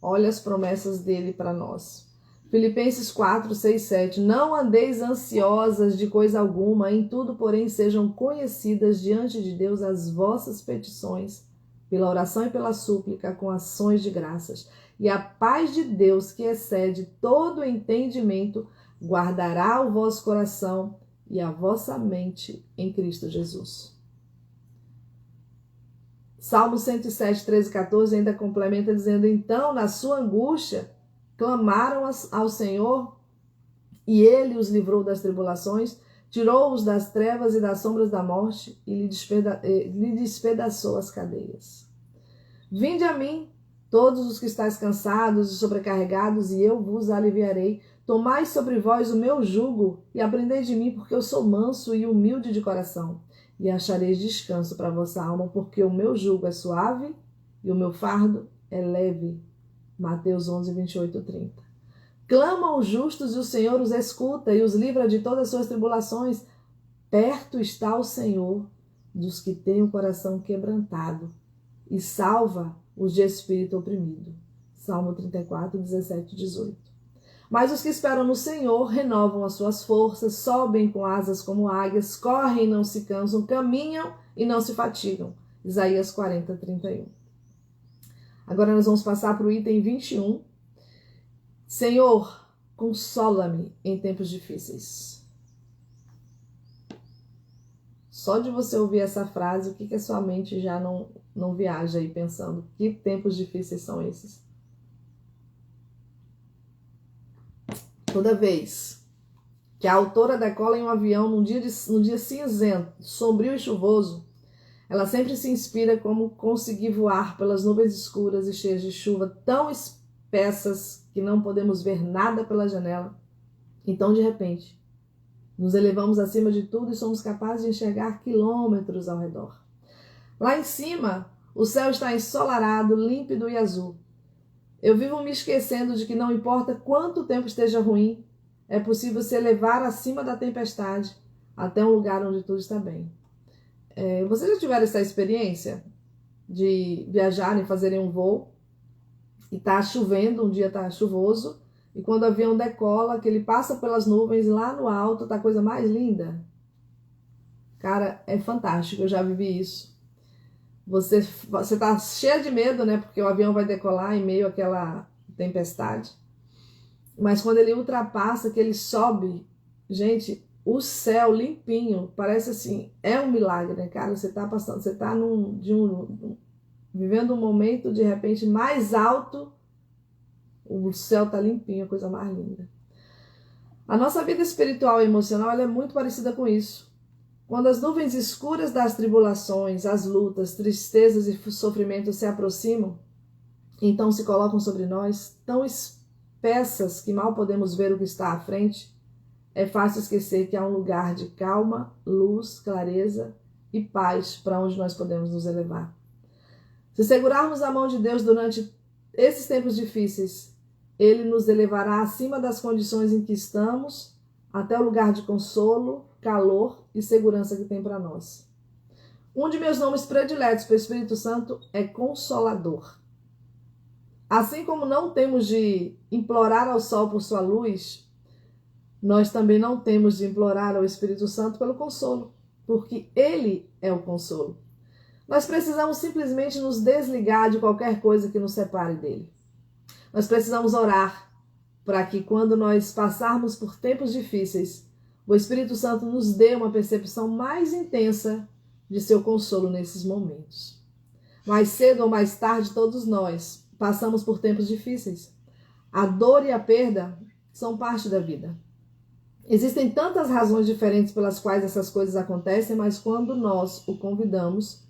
Olha as promessas dele para nós. Filipenses 4, 6, 7. Não andeis ansiosas de coisa alguma, em tudo, porém, sejam conhecidas diante de Deus as vossas petições, pela oração e pela súplica, com ações de graças. E a paz de Deus, que excede todo entendimento, guardará o vosso coração e a vossa mente em Cristo Jesus. Salmo 107, 13 e 14 ainda complementa dizendo: então, na sua angústia, clamaram ao Senhor e ele os livrou das tribulações, tirou-os das trevas e das sombras da morte e lhe despedaçou as cadeias. Vinde a mim, todos os que estáis cansados e sobrecarregados, e eu vos aliviarei. Tomai sobre vós o meu jugo e aprendei de mim, porque eu sou manso e humilde de coração, e achareis descanso para a vossa alma, porque o meu jugo é suave e o meu fardo é leve. Mateus 11, 28, 30. Clamam os justos e o Senhor os escuta e os livra de todas as suas tribulações. Perto está o Senhor dos que têm o coração quebrantado e salva os de espírito oprimido. Salmo 34, 17 e 18. Mas os que esperam no Senhor renovam as suas forças, sobem com asas como águias, correm e não se cansam, caminham e não se fatigam. Isaías 40, 31. Agora nós vamos passar para o item 21. Senhor, consola-me em tempos difíceis. Só de você ouvir essa frase, o que a sua mente já não viaja aí pensando? Que tempos difíceis são esses? Toda vez que a autora decola em um avião num dia cinzento, sombrio e chuvoso, ela sempre se inspira como conseguir voar pelas nuvens escuras e cheias de chuva tão espessas que não podemos ver nada pela janela. Então, de repente, nos elevamos acima de tudo e somos capazes de enxergar quilômetros ao redor. Lá em cima, o céu está ensolarado, límpido e azul. Eu vivo me esquecendo de que não importa quanto tempo esteja ruim, é possível se elevar acima da tempestade até um lugar onde tudo está bem. Vocês já tiveram essa experiência de viajarem, fazerem um voo e tá chovendo, um dia tá chuvoso, e quando o avião decola, que ele passa pelas nuvens lá no alto, tá a coisa mais linda? Cara, é fantástico, eu já vivi isso. Você tá cheia de medo, né? Porque o avião vai decolar em meio àquela tempestade. Mas quando ele ultrapassa, que ele sobe, gente, o céu limpinho, parece assim, é um milagre, né, cara? Você tá passando, você tá vivendo um momento, de repente, mais alto, o céu tá limpinho, a coisa mais linda. A nossa vida espiritual e emocional, ela é muito parecida com isso. Quando as nuvens escuras das tribulações, as lutas, tristezas e sofrimentos se aproximam, então se colocam sobre nós, tão espessas que mal podemos ver o que está à frente, é fácil esquecer que há um lugar de calma, luz, clareza e paz para onde nós podemos nos elevar. Se segurarmos a mão de Deus durante esses tempos difíceis, Ele nos elevará acima das condições em que estamos, até o lugar de consolo, calor e segurança que tem para nós. Um de meus nomes prediletos para o Espírito Santo é Consolador. Assim como não temos de implorar ao sol por sua luz, nós também não temos de implorar ao Espírito Santo pelo consolo, porque Ele é o consolo. Nós precisamos simplesmente nos desligar de qualquer coisa que nos separe dele. Nós precisamos orar para que quando nós passarmos por tempos difíceis, o Espírito Santo nos dê uma percepção mais intensa de seu consolo nesses momentos. Mais cedo ou mais tarde, todos nós passamos por tempos difíceis. A dor e a perda são parte da vida. Existem tantas razões diferentes pelas quais essas coisas acontecem, mas quando nós o convidamos,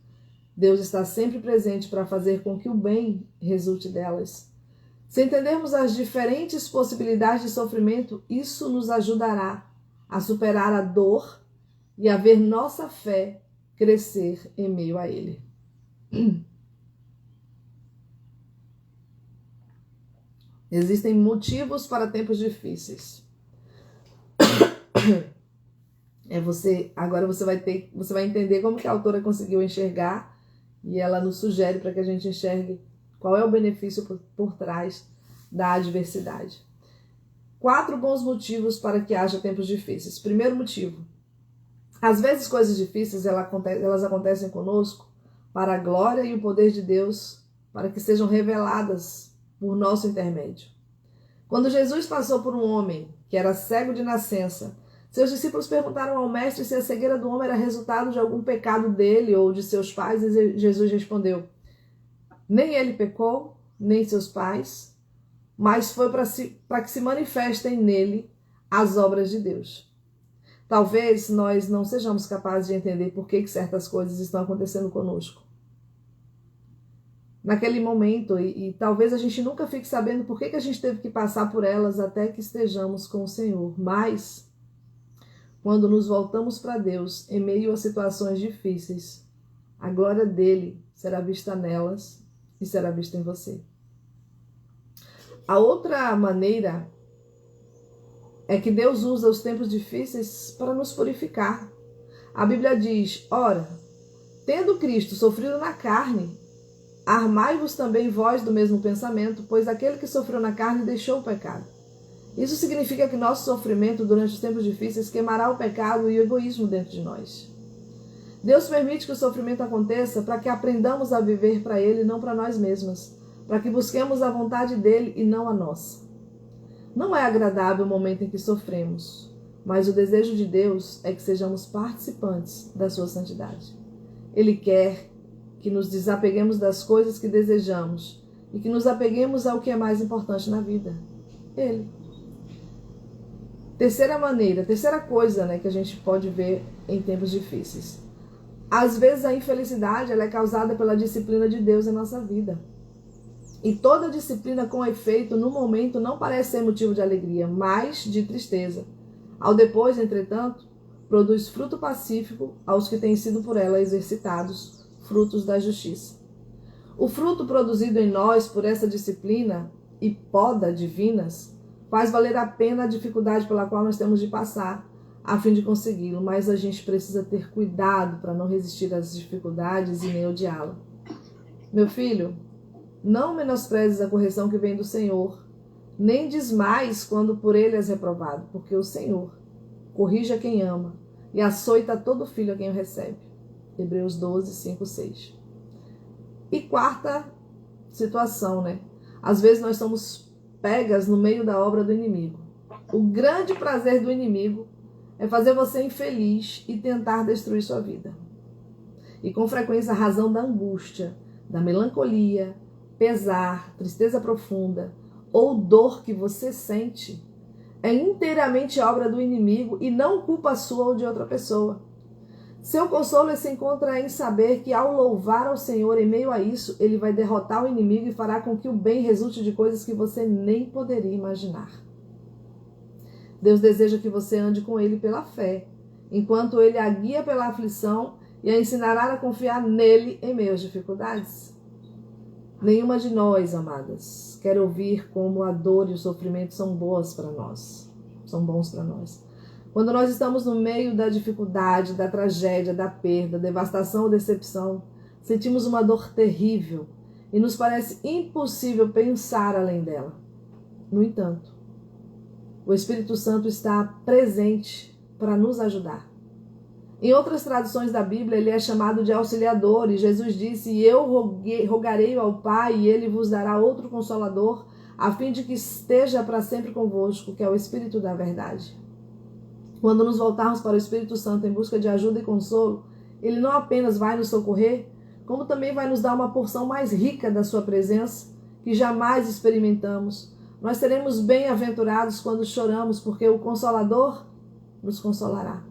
Deus está sempre presente para fazer com que o bem resulte delas. Se entendermos as diferentes possibilidades de sofrimento, isso nos ajudará a superar a dor e a ver nossa fé crescer em meio a ele. Existem motivos para tempos difíceis. Agora você vai entender como que a autora conseguiu enxergar, e ela nos sugere para que a gente enxergue qual é o benefício por trás da adversidade. 4 bons motivos para que haja tempos difíceis. Primeiro motivo: às vezes coisas difíceis elas acontecem conosco para a glória e o poder de Deus, para que sejam reveladas por nosso intermédio. Quando Jesus passou por um homem que era cego de nascença, seus discípulos perguntaram ao mestre se a cegueira do homem era resultado de algum pecado dele ou de seus pais, e Jesus respondeu: nem ele pecou, nem seus pais, mas foi para que se manifestem nele as obras de Deus. Talvez nós não sejamos capazes de entender por que certas coisas estão acontecendo conosco naquele momento, e talvez a gente nunca fique sabendo por que a gente teve que passar por elas até que estejamos com o Senhor. Mas, quando nos voltamos para Deus em meio a situações difíceis, a glória dele será vista nelas e será vista em você. A outra maneira é que Deus usa os tempos difíceis para nos purificar. A Bíblia diz: ora, tendo Cristo sofrido na carne, armai-vos também vós do mesmo pensamento, pois aquele que sofreu na carne deixou o pecado. Isso significa que nosso sofrimento durante os tempos difíceis queimará o pecado e o egoísmo dentro de nós. Deus permite que o sofrimento aconteça para que aprendamos a viver para Ele e não para nós mesmas, para que busquemos a vontade dEle e não a nossa. Não é agradável o momento em que sofremos, mas o desejo de Deus é que sejamos participantes da sua santidade. Ele quer que nos desapeguemos das coisas que desejamos e que nos apeguemos ao que é mais importante na vida: Ele. Terceira coisa, que a gente pode ver em tempos difíceis. Às vezes a infelicidade ela é causada pela disciplina de Deus em nossa vida. E toda disciplina com efeito no momento não parece ser motivo de alegria, mas de tristeza. Ao depois, entretanto, produz fruto pacífico aos que têm sido por ela exercitados, frutos da justiça. O fruto produzido em nós por essa disciplina e poda divinas faz valer a pena a dificuldade pela qual nós temos de passar a fim de consegui-lo, mas a gente precisa ter cuidado para não resistir às dificuldades e nem odiá-la. Meu filho, não menosprezes a correção que vem do Senhor, nem desmais quando por ele és reprovado, porque o Senhor corrige a quem ama e açoita todo filho a quem o recebe. Hebreus 12, 5, 6. E quarta situação, Às vezes nós somos pegas no meio da obra do inimigo. O grande prazer do inimigo é fazer você infeliz e tentar destruir sua vida. E com frequência a razão da angústia, da melancolia, pesar, tristeza profunda ou dor que você sente é inteiramente obra do inimigo e não culpa sua ou de outra pessoa. Seu consolo se encontra em saber que ao louvar ao Senhor em meio a isso, Ele vai derrotar o inimigo e fará com que o bem resulte de coisas que você nem poderia imaginar. Deus deseja que você ande com Ele pela fé, enquanto Ele a guia pela aflição e a ensinará a confiar nele em meio às dificuldades. Nenhuma de nós, amadas, quer ouvir como a dor e o sofrimento são bons para nós. Quando nós estamos no meio da dificuldade, da tragédia, da perda, devastação ou decepção, sentimos uma dor terrível e nos parece impossível pensar além dela. No entanto, o Espírito Santo está presente para nos ajudar. Em outras traduções da Bíblia, ele é chamado de auxiliador, e Jesus disse: e eu rogarei ao Pai, e ele vos dará outro consolador, a fim de que esteja para sempre convosco, que é o Espírito da verdade. Quando nos voltarmos para o Espírito Santo em busca de ajuda e consolo, ele não apenas vai nos socorrer, como também vai nos dar uma porção mais rica da sua presença, que jamais experimentamos. Nós seremos bem-aventurados quando choramos, porque o Consolador nos consolará.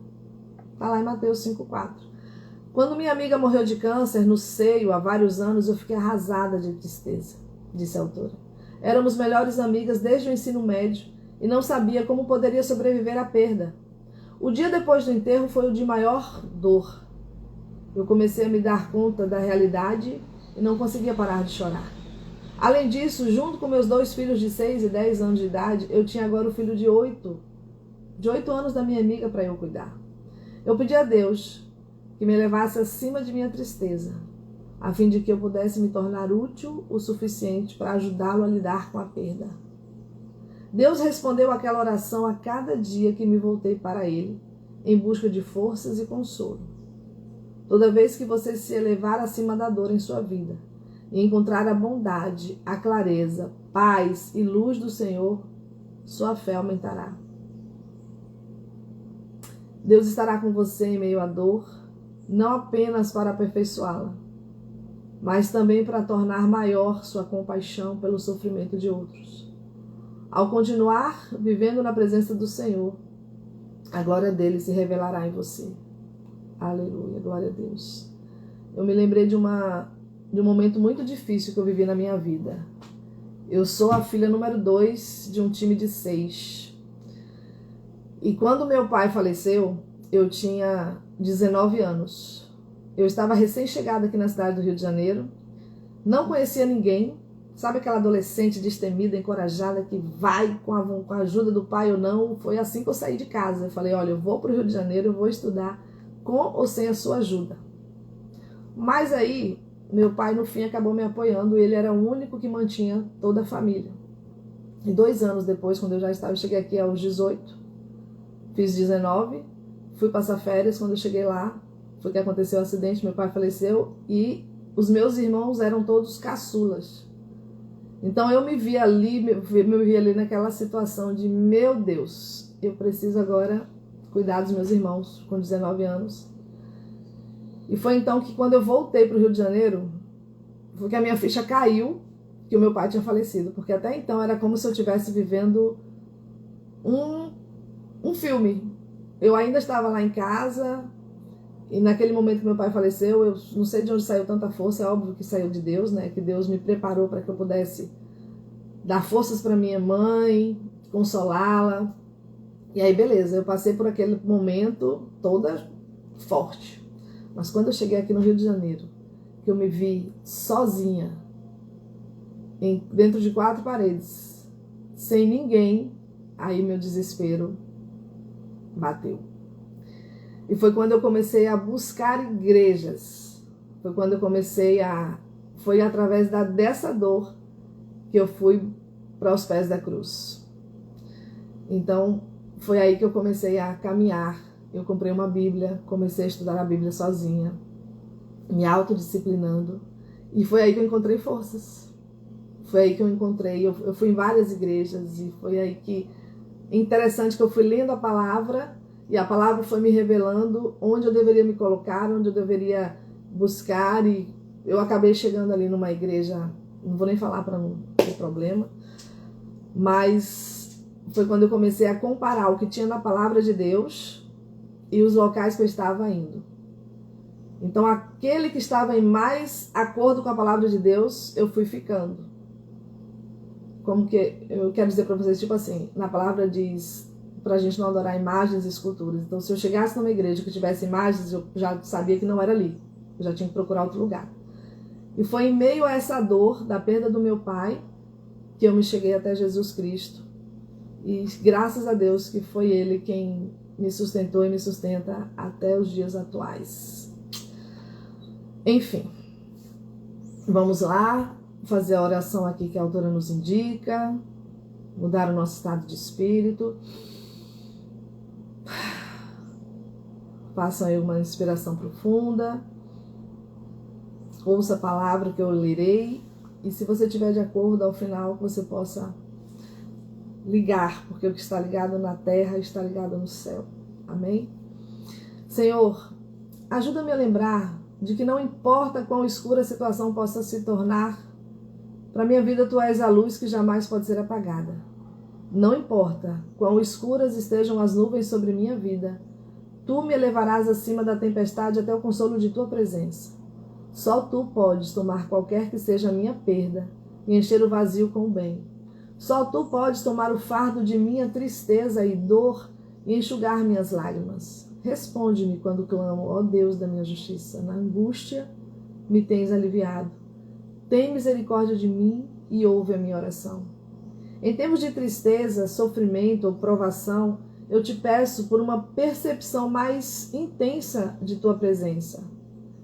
Está lá em Mateus 5,4. Quando minha amiga morreu de câncer no seio há vários anos, eu fiquei arrasada de tristeza, disse a autora. Éramos melhores amigas desde o ensino médio e não sabia como poderia sobreviver à perda. O dia depois do enterro foi o de maior dor. Eu comecei a me dar conta da realidade e não conseguia parar de chorar. Além disso, junto com meus 2 filhos de 6 e 10 anos de idade, eu tinha agora o filho de 8 anos da minha amiga para eu cuidar. Eu pedi a Deus que me levasse acima de minha tristeza, a fim de que eu pudesse me tornar útil o suficiente para ajudá-lo a lidar com a perda. Deus respondeu aquela oração a cada dia que me voltei para Ele, em busca de forças e consolo. Toda vez que você se elevar acima da dor em sua vida e encontrar a bondade, a clareza, paz e luz do Senhor, sua fé aumentará. Deus estará com você em meio à dor, não apenas para aperfeiçoá-la, mas também para tornar maior sua compaixão pelo sofrimento de outros. Ao continuar vivendo na presença do Senhor, a glória dele se revelará em você. Aleluia, glória a Deus. Eu me lembrei de um momento muito difícil que eu vivi na minha vida. Eu sou a filha número 2 de um time de 6. E quando meu pai faleceu, eu tinha 19 anos. Eu estava recém-chegada aqui na cidade do Rio de Janeiro, não conhecia ninguém. Sabe aquela adolescente destemida, encorajada, que vai com a ajuda do pai ou não? Foi assim que eu saí de casa. Eu falei, olha, eu vou para o Rio de Janeiro, eu vou estudar com ou sem a sua ajuda. Mas aí, meu pai no fim acabou me apoiando, ele era o único que mantinha toda a família. E 2 anos depois, quando eu cheguei aqui aos 18, fiz 19, fui passar férias. Quando eu cheguei lá, foi que aconteceu o acidente, meu pai faleceu e os meus irmãos eram todos caçulas. Então eu me vi ali naquela situação de, meu Deus, eu preciso agora cuidar dos meus irmãos com 19 anos. E foi então que quando eu voltei para o Rio de Janeiro, foi que a minha ficha caiu que o meu pai tinha falecido. Porque até então era como se eu estivesse vivendo um filme. Eu ainda estava lá em casa e naquele momento que meu pai faleceu, eu não sei de onde saiu tanta força, é óbvio que saiu de Deus, né? Que Deus me preparou para que eu pudesse dar forças para minha mãe, consolá-la. E aí, beleza, eu passei por aquele momento toda forte. Mas quando eu cheguei aqui no Rio de Janeiro, que eu me vi sozinha, dentro de 4 paredes, sem ninguém, aí meu desespero bateu. E foi quando eu comecei a buscar igrejas. Foi através dessa dor que eu fui para os pés da cruz. Então, foi aí que eu comecei a caminhar. Eu comprei uma Bíblia, comecei a estudar a Bíblia sozinha, me autodisciplinando. E foi aí que eu encontrei forças. Foi aí que eu encontrei. Eu fui em várias igrejas e foi aí que... Interessante que eu fui lendo a palavra e a palavra foi me revelando onde eu deveria me colocar, onde eu deveria buscar. E eu acabei chegando ali numa igreja, não vou nem falar para não ter problema, mas foi quando eu comecei a comparar o que tinha na palavra de Deus e os locais que eu estava indo. Então, aquele que estava em mais acordo com a palavra de Deus, eu fui ficando. Como que eu quero dizer para vocês, tipo assim, na palavra diz pra gente não adorar imagens e esculturas. Então, se eu chegasse numa igreja que tivesse imagens, eu já sabia que não era ali. Eu já tinha que procurar outro lugar. E foi em meio a essa dor da perda do meu pai que eu me cheguei até Jesus Cristo. E graças a Deus que foi Ele quem me sustentou e me sustenta até os dias atuais. Enfim, vamos lá fazer a oração aqui que a autora nos indica, mudar o nosso estado de espírito. Façam aí uma inspiração profunda, ouça a palavra que eu lerei e se você estiver de acordo, ao final você possa ligar, porque o que está ligado na terra está ligado no céu. Amém? Senhor, ajuda-me a lembrar de que não importa quão escura a situação possa se tornar, para minha vida tu és a luz que jamais pode ser apagada. Não importa quão escuras estejam as nuvens sobre minha vida, tu me elevarás acima da tempestade até o consolo de tua presença. Só tu podes tomar qualquer que seja a minha perda e encher o vazio com o bem. Só tu podes tomar o fardo de minha tristeza e dor e enxugar minhas lágrimas. Responde-me quando clamo, ó Deus da minha justiça. Na angústia me tens aliviado. Tem misericórdia de mim e ouve a minha oração. Em tempos de tristeza, sofrimento ou provação, eu te peço por uma percepção mais intensa de tua presença.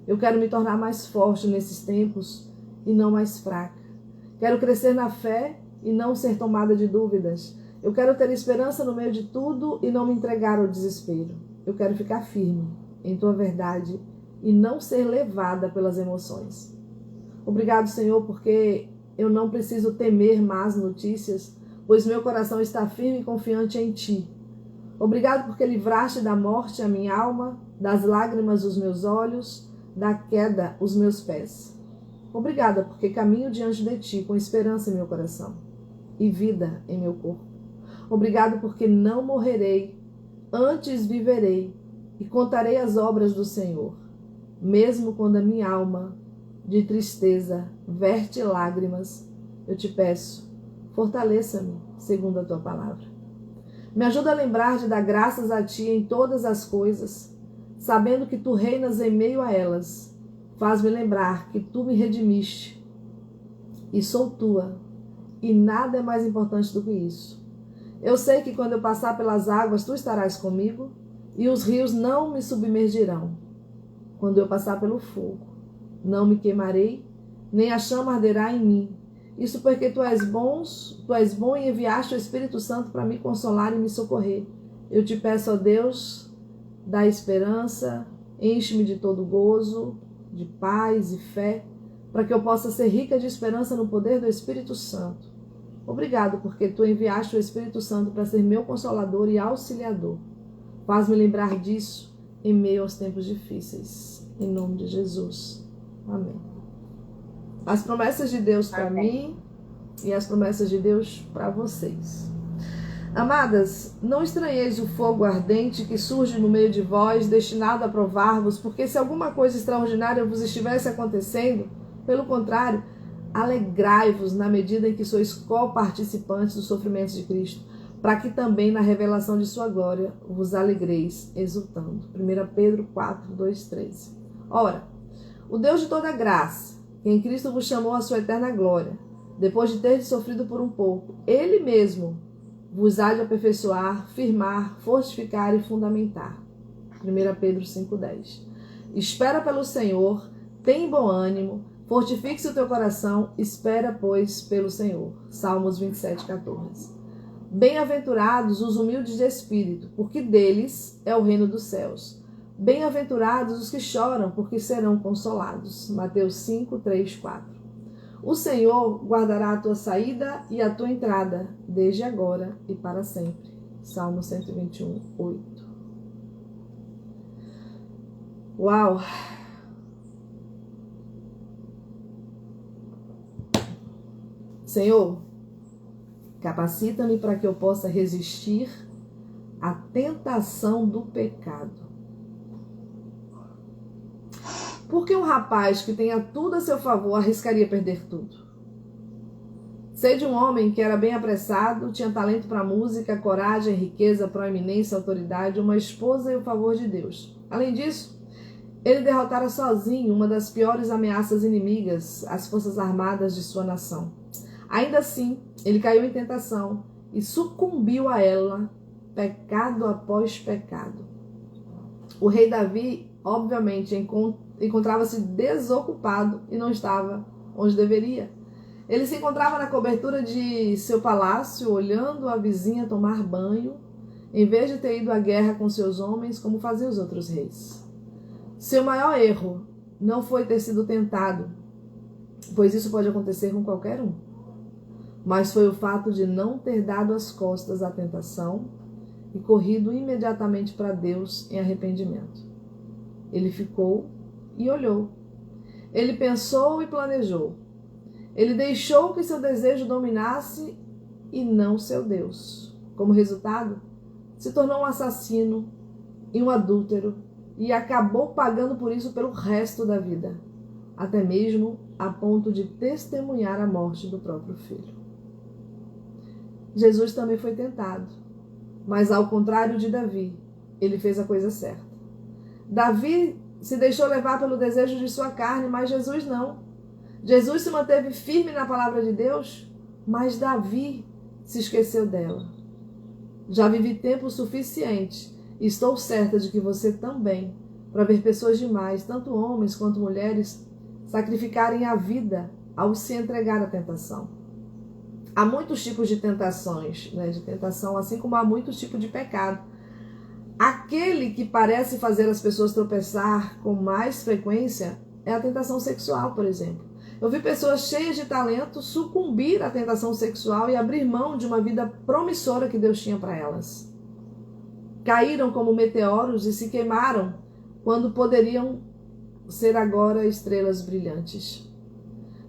Eu quero me tornar mais forte nesses tempos e não mais fraca. Quero crescer na fé e não ser tomada de dúvidas. Eu quero ter esperança no meio de tudo e não me entregar ao desespero. Eu quero ficar firme em tua verdade e não ser levada pelas emoções. Obrigado, Senhor, porque eu não preciso temer más notícias, pois meu coração está firme e confiante em ti. Obrigado porque livraste da morte a minha alma, das lágrimas os meus olhos, da queda os meus pés. Obrigada porque caminho diante de ti com esperança em meu coração e vida em meu corpo. Obrigado porque não morrerei, antes viverei e contarei as obras do Senhor, mesmo quando a minha alma de tristeza verte lágrimas. Eu te peço, fortaleça-me segundo a tua palavra. Me ajuda a lembrar de dar graças a ti em todas as coisas, sabendo que tu reinas em meio a elas. Faz-me lembrar que tu me redimiste e sou tua, e nada é mais importante do que isso. Eu sei que quando eu passar pelas águas, tu estarás comigo, e os rios não me submergirão. Quando eu passar pelo fogo, não me queimarei, nem a chama arderá em mim. Isso porque tu és bom e enviaste o Espírito Santo para me consolar e me socorrer. Eu te peço, ó Deus, dá esperança, enche-me de todo gozo, de paz e fé, para que eu possa ser rica de esperança no poder do Espírito Santo. Obrigado, porque tu enviaste o Espírito Santo para ser meu consolador e auxiliador. Faz-me lembrar disso em meio aos tempos difíceis. Em nome de Jesus. Amém. As promessas de Deus para mim e as promessas de Deus para vocês. Amadas, não estranheis o fogo ardente que surge no meio de vós, destinado a provar-vos, porque se alguma coisa extraordinária vos estivesse acontecendo, pelo contrário, alegrai-vos na medida em que sois co-participantes dos sofrimentos de Cristo, para que também na revelação de sua glória vos alegreis, exultando. 1 Pedro 4, 2, 13. Ora, o Deus de toda graça, que em Cristo vos chamou à sua eterna glória, depois de teres sofrido por um pouco, Ele mesmo vos há de aperfeiçoar, firmar, fortificar e fundamentar. 1 Pedro 5,10. Espera pelo Senhor, tem bom ânimo, fortifique-se o teu coração, espera, pois, pelo Senhor. Salmos 27,14. Bem-aventurados os humildes de espírito, porque deles é o reino dos céus. Bem-aventurados os que choram, porque serão consolados. Mateus 5, 3, 4. O Senhor guardará a tua saída e a tua entrada, desde agora e para sempre. Salmo 121, 8. Uau! Senhor, capacita-me para que eu possa resistir à tentação do pecado. Porque um rapaz que tenha tudo a seu favor arriscaria perder tudo? Sei de um homem que era bem apressado, tinha talento para música, coragem, riqueza, proeminência, autoridade, uma esposa e o favor de Deus. Além disso, ele derrotara sozinho uma das piores ameaças inimigas, as forças armadas de sua nação. Ainda assim, ele caiu em tentação e sucumbiu a ela, pecado após pecado. O rei Davi, obviamente, encontrava-se desocupado e não estava onde deveria. Ele se encontrava na cobertura de seu palácio, olhando a vizinha tomar banho, em vez de ter ido à guerra com seus homens, como faziam os outros reis. Seu maior erro não foi ter sido tentado, pois isso pode acontecer com qualquer um, mas foi o fato de não ter dado as costas à tentação e corrido imediatamente para Deus em arrependimento. Ele ficou e olhou. Ele pensou e planejou. Ele deixou que seu desejo dominasse e não seu Deus. Como resultado, se tornou um assassino e um adúltero e acabou pagando por isso pelo resto da vida, até mesmo a ponto de testemunhar a morte do próprio filho. Jesus também foi tentado, mas ao contrário de Davi, ele fez a coisa certa. Davi se deixou levar pelo desejo de sua carne, mas Jesus não. Jesus se manteve firme na palavra de Deus, mas Davi se esqueceu dela. Já vivi tempo suficiente e estou certa de que você também, para ver pessoas demais, tanto homens quanto mulheres, sacrificarem a vida ao se entregar à tentação. Há muitos tipos de tentações, né? De tentação, assim como há muitos tipos de pecado. Aquele que parece fazer as pessoas tropeçar com mais frequência é a tentação sexual, por exemplo. Eu vi pessoas cheias de talento sucumbir à tentação sexual e abrir mão de uma vida promissora que Deus tinha para elas. Caíram como meteoros e se queimaram quando poderiam ser agora estrelas brilhantes.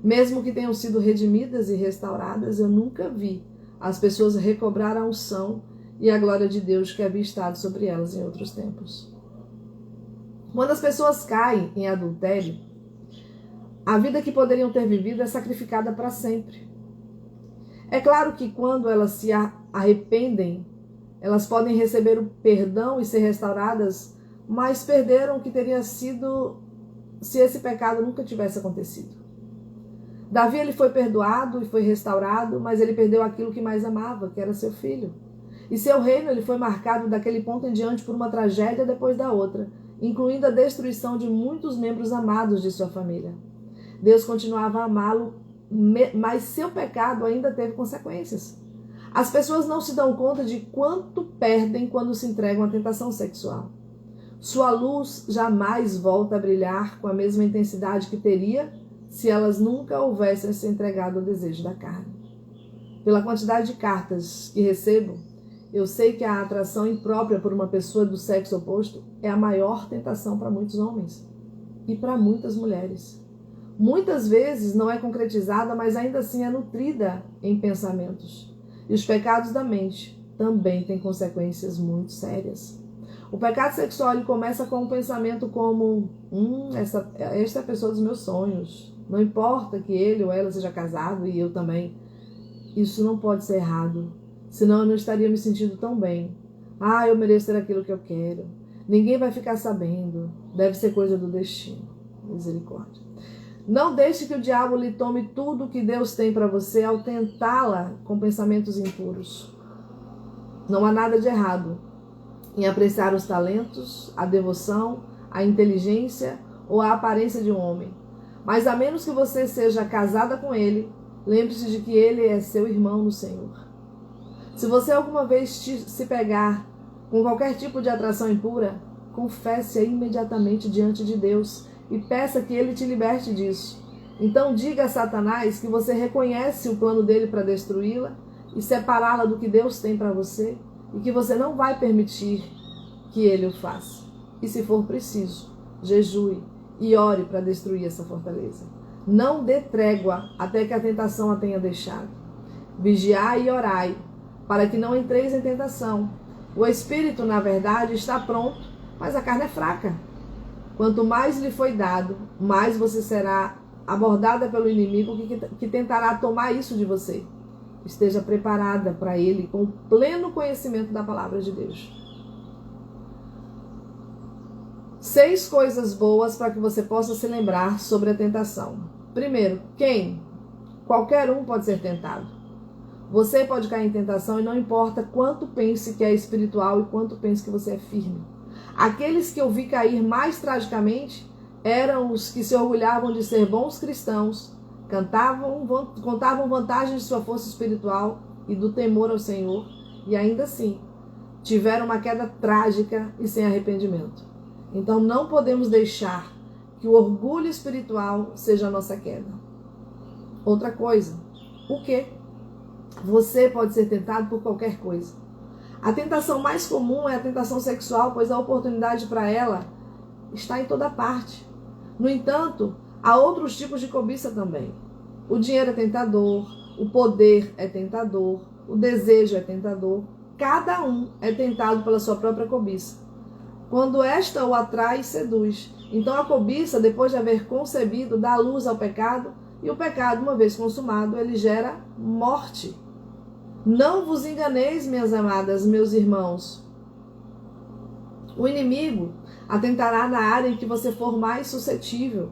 Mesmo que tenham sido redimidas e restauradas, eu nunca vi as pessoas recobrar a unção e a glória de Deus que havia estado sobre elas em outros tempos. Quando as pessoas caem em adultério, a vida que poderiam ter vivido é sacrificada para sempre. É claro que quando elas se arrependem, elas podem receber o perdão e ser restauradas, mas perderam o que teria sido se esse pecado nunca tivesse acontecido. Davi, ele foi perdoado e foi restaurado, mas ele perdeu aquilo que mais amava, que era seu filho. E seu reino, ele foi marcado daquele ponto em diante por uma tragédia depois da outra, incluindo a destruição de muitos membros amados de sua família. Deus continuava a amá-lo, mas seu pecado ainda teve consequências. As pessoas não se dão conta de quanto perdem quando se entregam à tentação sexual. Sua luz jamais volta a brilhar com a mesma intensidade que teria se elas nunca houvessem se entregado ao desejo da carne. Pela quantidade de cartas que recebo, eu sei que a atração imprópria por uma pessoa do sexo oposto é a maior tentação para muitos homens e para muitas mulheres. Muitas vezes não é concretizada, mas ainda assim é nutrida em pensamentos. E os pecados da mente também têm consequências muito sérias. O pecado sexual ele começa com um pensamento como esta é a pessoa dos meus sonhos. Não importa que ele ou ela seja casado e eu também. Isso não pode ser errado. Senão eu não estaria me sentindo tão bem. Eu mereço ter aquilo que eu quero. Ninguém vai ficar sabendo. Deve ser coisa do destino. Misericórdia. Não deixe que o diabo lhe tome tudo que Deus tem para você ao tentá-la com pensamentos impuros. Não há nada de errado em apreciar os talentos, a devoção, a inteligência ou a aparência de um homem. Mas a menos que você seja casada com ele, lembre-se de que ele é seu irmão no Senhor. Se você alguma vez se pegar com qualquer tipo de atração impura, confesse-a imediatamente diante de Deus e peça que ele te liberte disso. Então diga a Satanás que você reconhece o plano dele para destruí-la e separá-la do que Deus tem para você e que você não vai permitir que ele o faça. E se for preciso, jejue e ore para destruir essa fortaleza. Não dê trégua até que a tentação a tenha deixado. Vigiai e orai, para que não entreis em tentação. O espírito, na verdade, está pronto, mas a carne é fraca. Quanto mais lhe foi dado, mais você será abordada pelo inimigo que tentará tomar isso de você. Esteja preparada para ele com o pleno conhecimento da palavra de Deus. 6 coisas boas para que você possa se lembrar sobre a tentação. Primeiro, quem? Qualquer um pode ser tentado. Você pode cair em tentação e não importa quanto pense que é espiritual e quanto pense que você é firme. Aqueles que eu vi cair mais tragicamente eram os que se orgulhavam de ser bons cristãos, contavam vantagens de sua força espiritual e do temor ao Senhor, e ainda assim tiveram uma queda trágica e sem arrependimento. Então não podemos deixar que o orgulho espiritual seja a nossa queda. Outra coisa, o quê? Você pode ser tentado por qualquer coisa. A tentação mais comum é a tentação sexual, pois a oportunidade para ela está em toda parte. No entanto, há outros tipos de cobiça também. O dinheiro é tentador, o poder é tentador, o desejo é tentador. Cada um é tentado pela sua própria cobiça. Quando esta o atrai e seduz. Então a cobiça, depois de haver concebido, dá luz ao pecado, e o pecado, uma vez consumado, ele gera morte. Não vos enganeis, minhas amadas, meus irmãos. O inimigo atentará na área em que você for mais suscetível.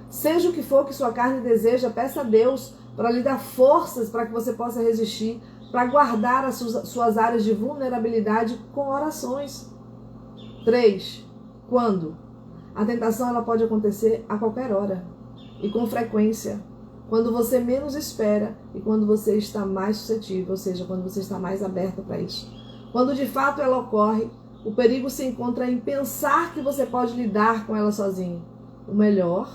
Seja o que for que sua carne deseja, peça a Deus para lhe dar forças para que você possa resistir, para guardar as suas áreas de vulnerabilidade com orações. 3. Quando? A tentação ela pode acontecer a qualquer hora e com frequência. quando você menos espera e quando você está mais suscetível, ou seja, quando você está mais aberto para isso. Quando de fato ela ocorre, o perigo se encontra em pensar que você pode lidar com ela sozinho. O melhor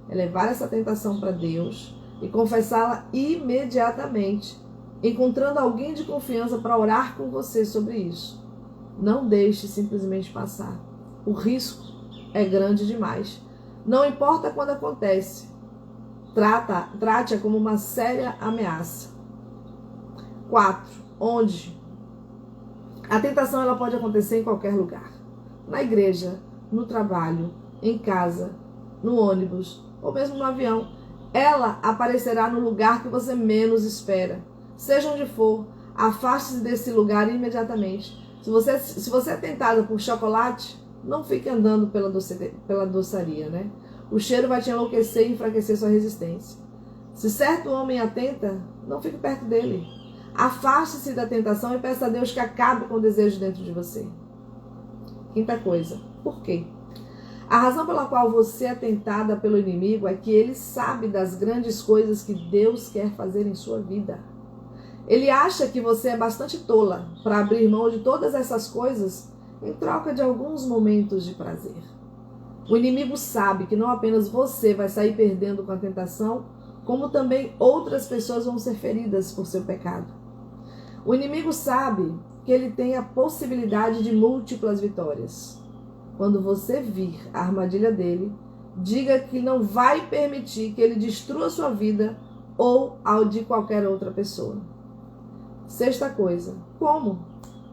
é levar essa tentação para Deus e confessá-la imediatamente, encontrando alguém de confiança para orar com você sobre isso. Não deixe simplesmente passar. O risco é grande demais. Não importa quando acontece, trate-a como uma séria ameaça. 4. Onde? A tentação ela pode acontecer em qualquer lugar. Na igreja, no trabalho, em casa, no ônibus ou mesmo no avião. Ela aparecerá no lugar que você menos espera. Seja onde for, afaste-se desse lugar imediatamente. Se você é tentada por chocolate, não fique andando pela doçaria, né? O cheiro vai te enlouquecer e enfraquecer sua resistência. Se certo homem atenta, não fique perto dele. Afaste-se da tentação e peça a Deus que acabe com o desejo dentro de você. Quinta coisa, por quê? A razão pela qual você é tentada pelo inimigo é que ele sabe das grandes coisas que Deus quer fazer em sua vida. Ele acha que você é bastante tola para abrir mão de todas essas coisas em troca de alguns momentos de prazer. O inimigo sabe que não apenas você vai sair perdendo com a tentação, como também outras pessoas vão ser feridas por seu pecado. O inimigo sabe que ele tem a possibilidade de múltiplas vitórias. Quando você vir a armadilha dele, diga que não vai permitir que ele destrua sua vida ou ao de qualquer outra pessoa. Sexta coisa, como?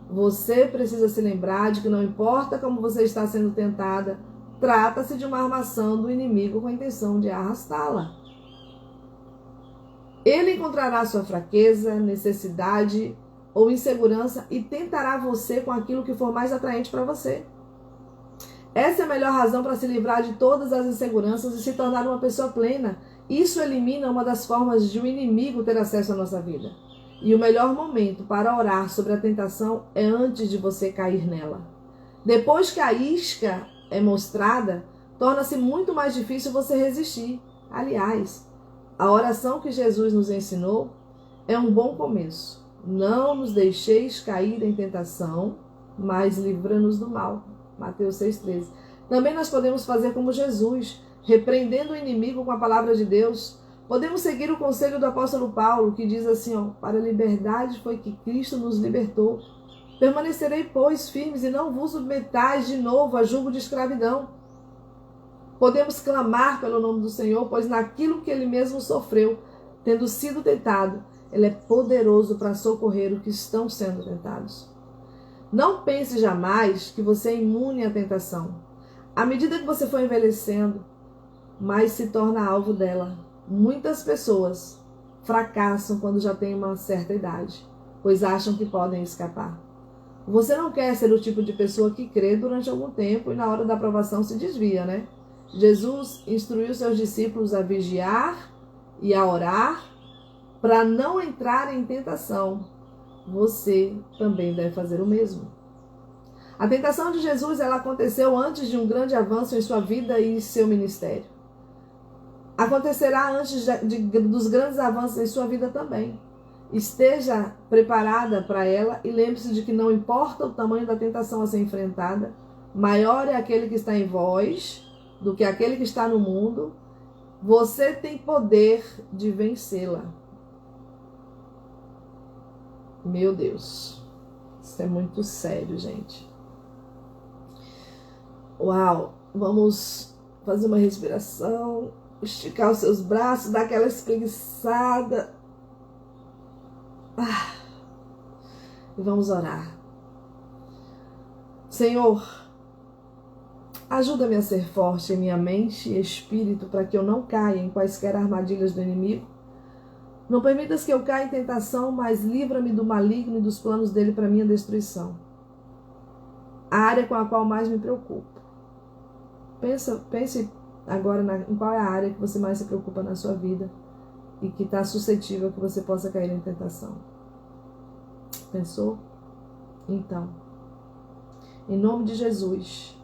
Você precisa se lembrar de que não importa como você está sendo tentada, trata-se de uma armação do inimigo com a intenção de arrastá-la. Ele encontrará sua fraqueza, necessidade ou insegurança e tentará você com aquilo que for mais atraente para você. Essa é a melhor razão para se livrar de todas as inseguranças e se tornar uma pessoa plena. Isso elimina uma das formas de um inimigo ter acesso à nossa vida. E o melhor momento para orar sobre a tentação é antes de você cair nela. Depois que a isca é mostrada, torna-se muito mais difícil você resistir. Aliás, a oração que Jesus nos ensinou é um bom começo. Não nos deixeis cair em tentação, mas livra-nos do mal. Mateus 6,13. Também nós podemos fazer como Jesus, repreendendo o inimigo com a palavra de Deus. Podemos seguir o conselho do apóstolo Paulo, que diz assim, para a liberdade foi que Cristo nos libertou. Permanecerei, pois, firmes e não vos submetais de novo a julgo de escravidão. Podemos clamar pelo nome do Senhor, pois naquilo que ele mesmo sofreu, tendo sido tentado, ele é poderoso para socorrer os que estão sendo tentados. Não pense jamais que você é imune à tentação. À medida que você for envelhecendo, mais se torna alvo dela. Muitas pessoas fracassam quando já têm uma certa idade, pois acham que podem escapar. Você não quer ser o tipo de pessoa que crê durante algum tempo e na hora da provação se desvia, né? Jesus instruiu seus discípulos a vigiar e a orar para não entrar em tentação. Você também deve fazer o mesmo. A tentação de Jesus ela aconteceu antes de um grande avanço em sua vida e seu ministério. Acontecerá antes dos grandes avanços em sua vida também. Esteja preparada para ela e lembre-se de que não importa o tamanho da tentação a ser enfrentada, maior é aquele que está em vós do que aquele que está no mundo. Você tem poder de vencê-la. Meu Deus, isso é muito sério, gente. Uau, vamos fazer uma respiração, esticar os seus braços, dar aquela espreguiçada. E vamos orar. Senhor, ajuda-me a ser forte em minha mente e espírito para que eu não caia em quaisquer armadilhas do inimigo. Não permitas que eu caia em tentação, mas livra-me do maligno e dos planos dele para minha destruição. A área com a qual mais me preocupo. Pense agora em qual é a área que você mais se preocupa na sua vida e que está suscetível que você possa cair em tentação. Pensou? Então, em nome de Jesus,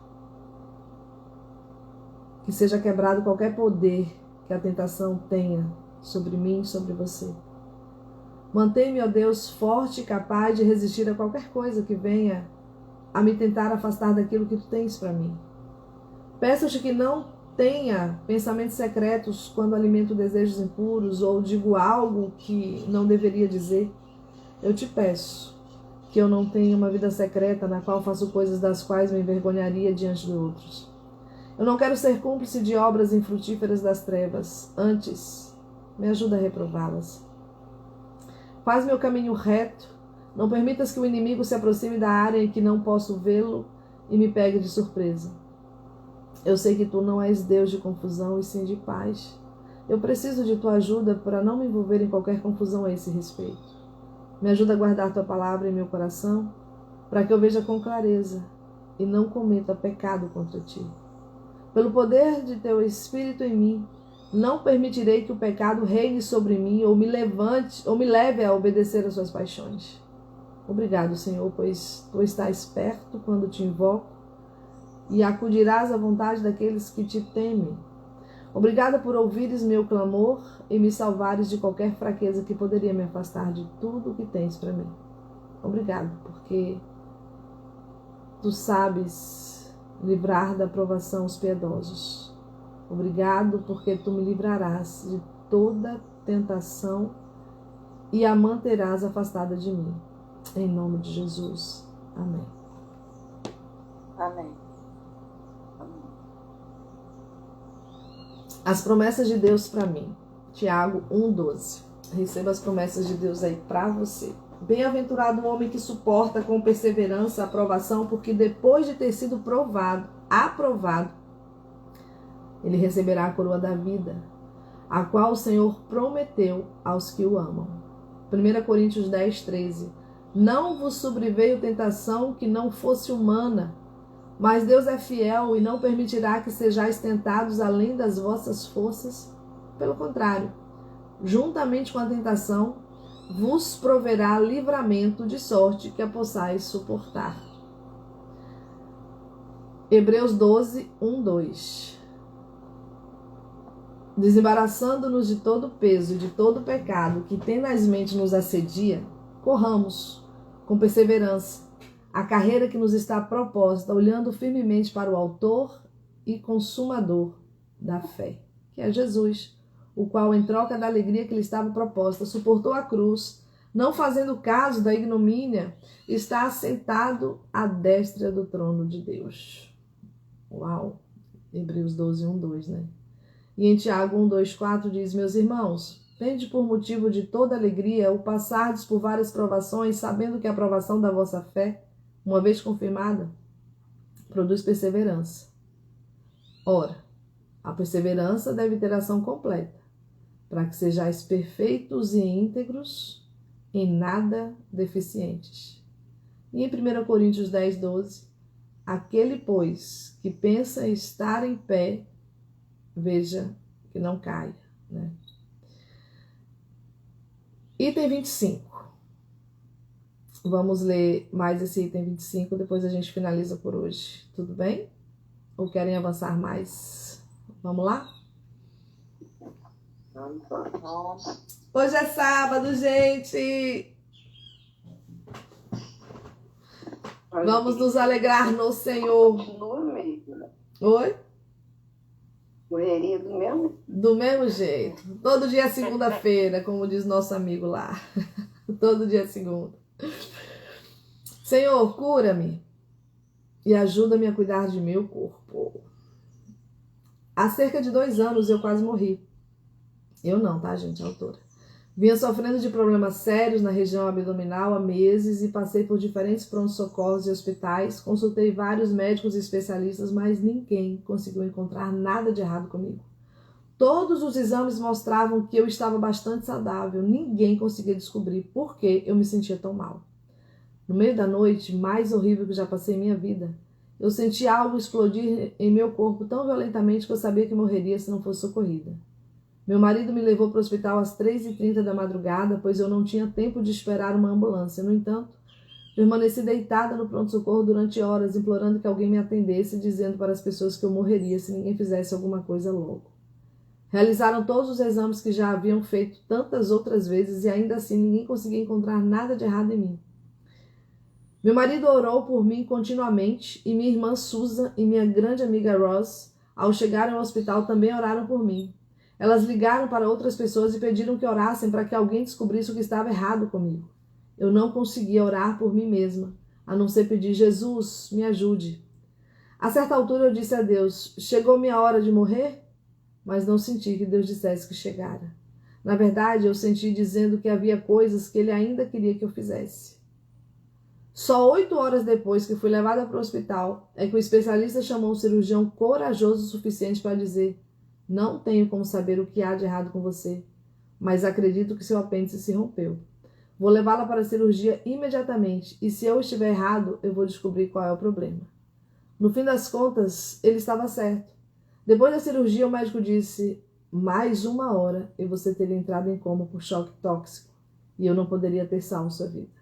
que seja quebrado qualquer poder que a tentação tenha sobre mim, sobre você. Mantém-me, ó Deus, forte e capaz de resistir a qualquer coisa que venha a me tentar afastar daquilo que tu tens para mim. Peço-te que não tenha pensamentos secretos quando alimento desejos impuros ou digo algo que não deveria dizer. Eu te peço que eu não tenha uma vida secreta na qual faço coisas das quais me envergonharia diante de outros. Eu não quero ser cúmplice de obras infrutíferas das trevas. Antes, me ajuda a reprová-las. Faz meu caminho reto. Não permitas que o inimigo se aproxime da área em que não posso vê-lo e me pegue de surpresa. Eu sei que tu não és Deus de confusão e sim de paz. Eu preciso de tua ajuda para não me envolver em qualquer confusão a esse respeito. Me ajuda a guardar tua palavra em meu coração, para que eu veja com clareza e não cometa pecado contra ti. Pelo poder de teu Espírito em mim, não permitirei que o pecado reine sobre mim ou me leve a obedecer às suas paixões. Obrigado, Senhor, pois tu estás perto quando te invoco e acudirás à vontade daqueles que te temem. Obrigada por ouvires meu clamor e me salvares de qualquer fraqueza que poderia me afastar de tudo o que tens para mim. Obrigado, porque tu sabes livrar da provação os piedosos. Obrigado, porque tu me livrarás de toda tentação e a manterás afastada de mim. Em nome de Jesus. Amém. Amém. As promessas de Deus para mim. Tiago 1,12. Receba as promessas de Deus aí para você. Bem-aventurado o homem que suporta com perseverança a provação, porque depois de ter sido aprovado, ele receberá a coroa da vida, a qual o Senhor prometeu aos que o amam. 1 Coríntios 10:13. Não vos sobreveio tentação que não fosse humana, mas Deus é fiel e não permitirá que sejais tentados além das vossas forças. Pelo contrário, juntamente com a tentação, vos proverá livramento de sorte que a possais suportar. Hebreus 12:1-2. Desembaraçando-nos de todo peso e de todo pecado que tenazmente nos assedia, corramos com perseverança a carreira que nos está proposta, olhando firmemente para o autor e consumador da fé, que é Jesus, o qual, em troca da alegria que lhe estava proposta, suportou a cruz, não fazendo caso da ignomínia, está assentado à destra do trono de Deus. Uau! Hebreus 12:1-2, né? E em Tiago 1:2-4 diz: meus irmãos, tende por motivo de toda alegria o passardes por várias provações, sabendo que a provação da vossa fé, uma vez confirmada, produz perseverança. Ora, a perseverança deve ter ação completa, para que sejais perfeitos e íntegros, em nada deficientes. E em 1 Coríntios 10:12, aquele, pois, que pensa estar em pé, veja que não caia, né? Item 25. Vamos ler mais esse item 25, depois a gente finaliza por hoje. Tudo bem? Ou querem avançar mais? Vamos lá? Hoje é sábado, gente! Vamos nos alegrar no Senhor. Continua mesmo, né? Oi? Correria do mesmo? Do mesmo jeito. Todo dia é segunda-feira, como diz nosso amigo lá. Todo dia é segunda. Senhor, cura-me e ajuda-me a cuidar de meu corpo. Há cerca de 2 anos eu quase morri. Eu não, tá, gente? A autora. Vinha sofrendo de problemas sérios na região abdominal há meses e passei por diferentes prontos-socorros e hospitais. Consultei vários médicos e especialistas, mas ninguém conseguiu encontrar nada de errado comigo. Todos os exames mostravam que eu estava bastante saudável. Ninguém conseguia descobrir por que eu me sentia tão mal. No meio da noite, mais horrível que já passei em minha vida, eu senti algo explodir em meu corpo tão violentamente que eu sabia que morreria se não fosse socorrida. Meu marido me levou para o hospital às 3h30 da madrugada, pois eu não tinha tempo de esperar uma ambulância. No entanto, permaneci deitada no pronto-socorro durante horas, implorando que alguém me atendesse, dizendo para as pessoas que eu morreria se ninguém fizesse alguma coisa logo. Realizaram todos os exames que já haviam feito tantas outras vezes e ainda assim ninguém conseguia encontrar nada de errado em mim. Meu marido orou por mim continuamente e minha irmã Susan e minha grande amiga Ross, ao chegarem ao hospital, também oraram por mim. Elas ligaram para outras pessoas e pediram que orassem para que alguém descobrisse o que estava errado comigo. Eu não conseguia orar por mim mesma, a não ser pedir: Jesus, me ajude. A certa altura eu disse a Deus: chegou minha hora de morrer? Mas não senti que Deus dissesse que chegara. Na verdade, eu senti dizendo que havia coisas que Ele ainda queria que eu fizesse. Só 8 horas depois que fui levada para o hospital, é que o especialista chamou um cirurgião corajoso o suficiente para dizer: não tenho como saber o que há de errado com você, mas acredito que seu apêndice se rompeu. Vou levá-la para a cirurgia imediatamente e se eu estiver errado, eu vou descobrir qual é o problema. No fim das contas, ele estava certo. Depois da cirurgia, o médico disse: mais 1 hora e você teria entrado em coma por choque tóxico e eu não poderia ter salvo sua vida.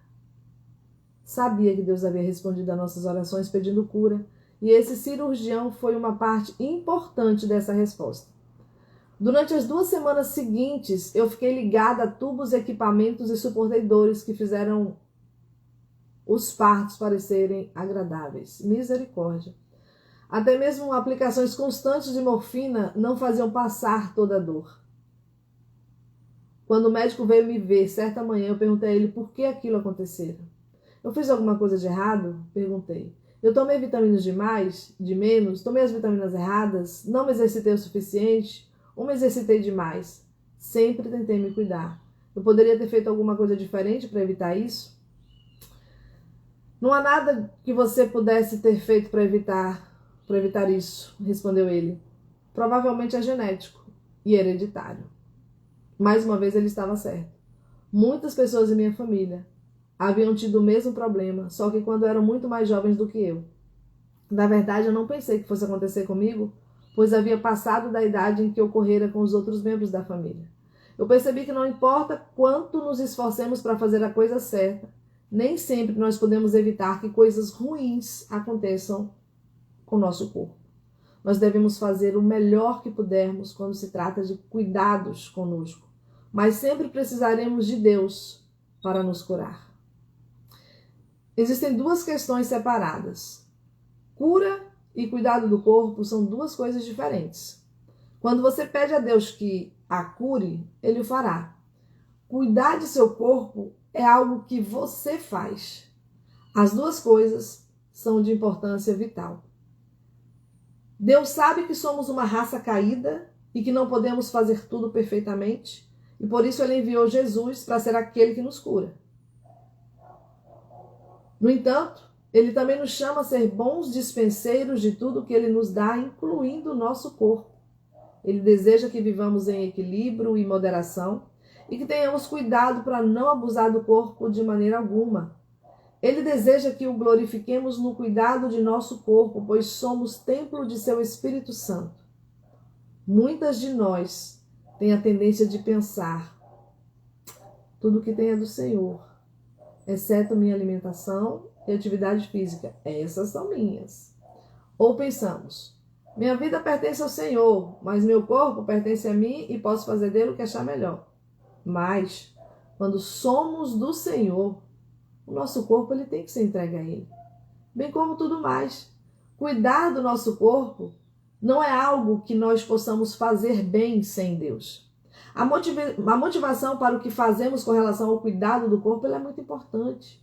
Sabia que Deus havia respondido a nossas orações pedindo cura, e esse cirurgião foi uma parte importante dessa resposta. Durante as 2 semanas seguintes, eu fiquei ligada a tubos, equipamentos e suportei dores que fizeram os partos parecerem agradáveis. Misericórdia. Até mesmo aplicações constantes de morfina não faziam passar toda a dor. Quando o médico veio me ver certa manhã, eu perguntei a ele por que aquilo acontecera. Eu fiz alguma coisa de errado? Perguntei. Eu tomei vitaminas demais? De menos? Tomei as vitaminas erradas? Não me exercitei o suficiente? Ou me exercitei demais? Sempre tentei me cuidar. Eu poderia ter feito alguma coisa diferente para evitar isso? Não há nada que você pudesse ter feito para evitar isso, respondeu ele. Provavelmente é genético e hereditário. Mais uma vez ele estava certo. Muitas pessoas em minha família haviam tido o mesmo problema, só que quando eram muito mais jovens do que eu. Na verdade, eu não pensei que fosse acontecer comigo, pois havia passado da idade em que ocorrera com os outros membros da família. Eu percebi que não importa quanto nos esforcemos para fazer a coisa certa, nem sempre nós podemos evitar que coisas ruins aconteçam com o nosso corpo. Nós devemos fazer o melhor que pudermos quando se trata de cuidados conosco, mas sempre precisaremos de Deus para nos curar. Existem 2 questões separadas. Cura e cuidado do corpo são 2 coisas diferentes. Quando você pede a Deus que a cure, Ele o fará. Cuidar de seu corpo é algo que você faz. As 2 coisas são de importância vital. Deus sabe que somos uma raça caída e que não podemos fazer tudo perfeitamente, e por isso Ele enviou Jesus para ser aquele que nos cura. No entanto, Ele também nos chama a ser bons dispenseiros de tudo que Ele nos dá, incluindo o nosso corpo. Ele deseja que vivamos em equilíbrio e moderação e que tenhamos cuidado para não abusar do corpo de maneira alguma. Ele deseja que o glorifiquemos no cuidado de nosso corpo, pois somos templo de seu Espírito Santo. Muitas de nós têm a tendência de pensar: tudo que tem é do Senhor, exceto minha alimentação e atividade física. Essas são minhas. Ou pensamos: minha vida pertence ao Senhor, mas meu corpo pertence a mim e posso fazer dele o que achar melhor. Mas, quando somos do Senhor, o nosso corpo ele tem que ser entregue a Ele. Bem como tudo mais. Cuidar do nosso corpo não é algo que nós possamos fazer bem sem Deus. A motivação para o que fazemos com relação ao cuidado do corpo ela é muito importante.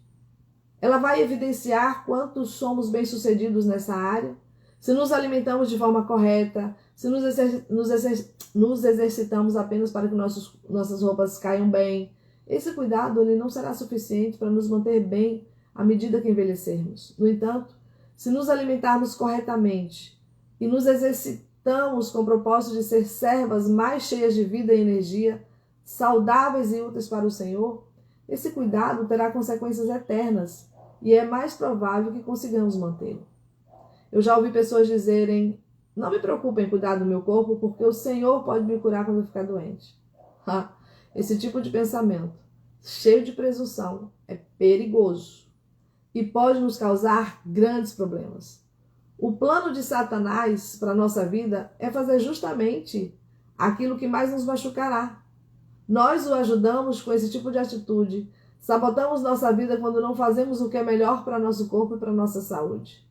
Ela vai evidenciar quanto somos bem-sucedidos nessa área, se nos alimentamos de forma correta, se nos exercitamos apenas para que nossas roupas caiam bem. Esse cuidado ele não será suficiente para nos manter bem à medida que envelhecermos. No entanto, se nos alimentarmos corretamente e nos exercitamos com o propósito de ser servas mais cheias de vida e energia, saudáveis e úteis para o Senhor, esse cuidado terá consequências eternas e é mais provável que consigamos mantê-lo. Eu já ouvi pessoas dizerem: não me preocupe em cuidar do meu corpo, porque o Senhor pode me curar quando eu ficar doente. Esse tipo de pensamento, cheio de presunção, é perigoso e pode nos causar grandes problemas. O plano de Satanás para a nossa vida é fazer justamente aquilo que mais nos machucará. Nós o ajudamos com esse tipo de atitude. Sabotamos nossa vida quando não fazemos o que é melhor para nosso corpo e para nossa saúde.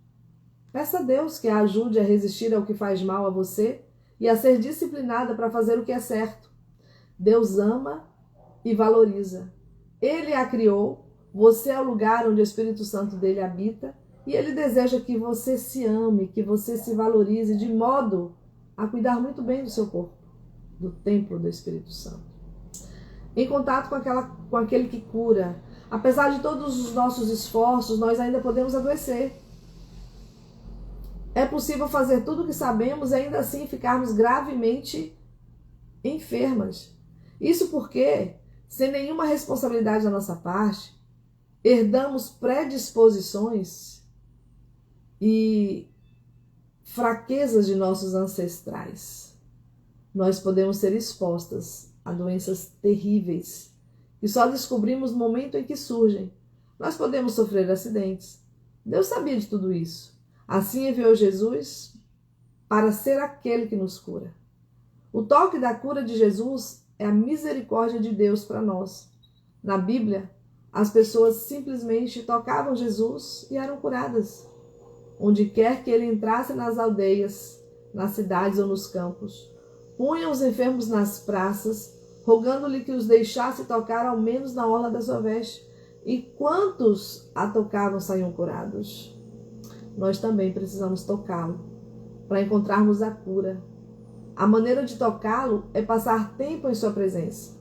Peça a Deus que a ajude a resistir ao que faz mal a você e a ser disciplinada para fazer o que é certo. Deus ama e valoriza. Ele a criou, você é o lugar onde o Espírito Santo dele habita e ele deseja que você se ame, que você se valorize de modo a cuidar muito bem do seu corpo, do templo do Espírito Santo. Em contato com aquele que cura. Apesar de todos os nossos esforços, nós ainda podemos adoecer. É possível fazer tudo o que sabemos e ainda assim ficarmos gravemente enfermas. Isso porque, sem nenhuma responsabilidade da nossa parte, herdamos predisposições e fraquezas de nossos ancestrais. Nós podemos ser expostas a doenças terríveis que só descobrimos no momento em que surgem. Nós podemos sofrer acidentes. Deus sabia de tudo isso. Assim enviou Jesus para ser aquele que nos cura. O toque da cura de Jesus é a misericórdia de Deus para nós. Na Bíblia, as pessoas simplesmente tocavam Jesus e eram curadas. Onde quer que ele entrasse nas aldeias, nas cidades ou nos campos, punham os enfermos nas praças, rogando-lhe que os deixasse tocar ao menos na orla da sua veste. E quantos a tocavam saíam curados. Nós também precisamos tocá-lo para encontrarmos a cura. A maneira de tocá-lo é passar tempo em sua presença.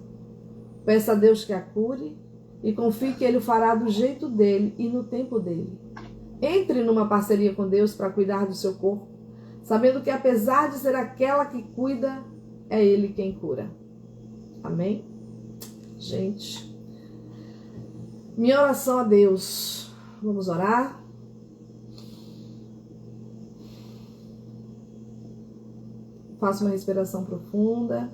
Peça a Deus que a cure e confie que ele o fará do jeito dele e no tempo dele. Entre numa parceria com Deus para cuidar do seu corpo, sabendo que apesar de ser aquela que cuida, é ele quem cura. Amém? Gente, minha oração a Deus. Vamos orar? Faça uma respiração profunda.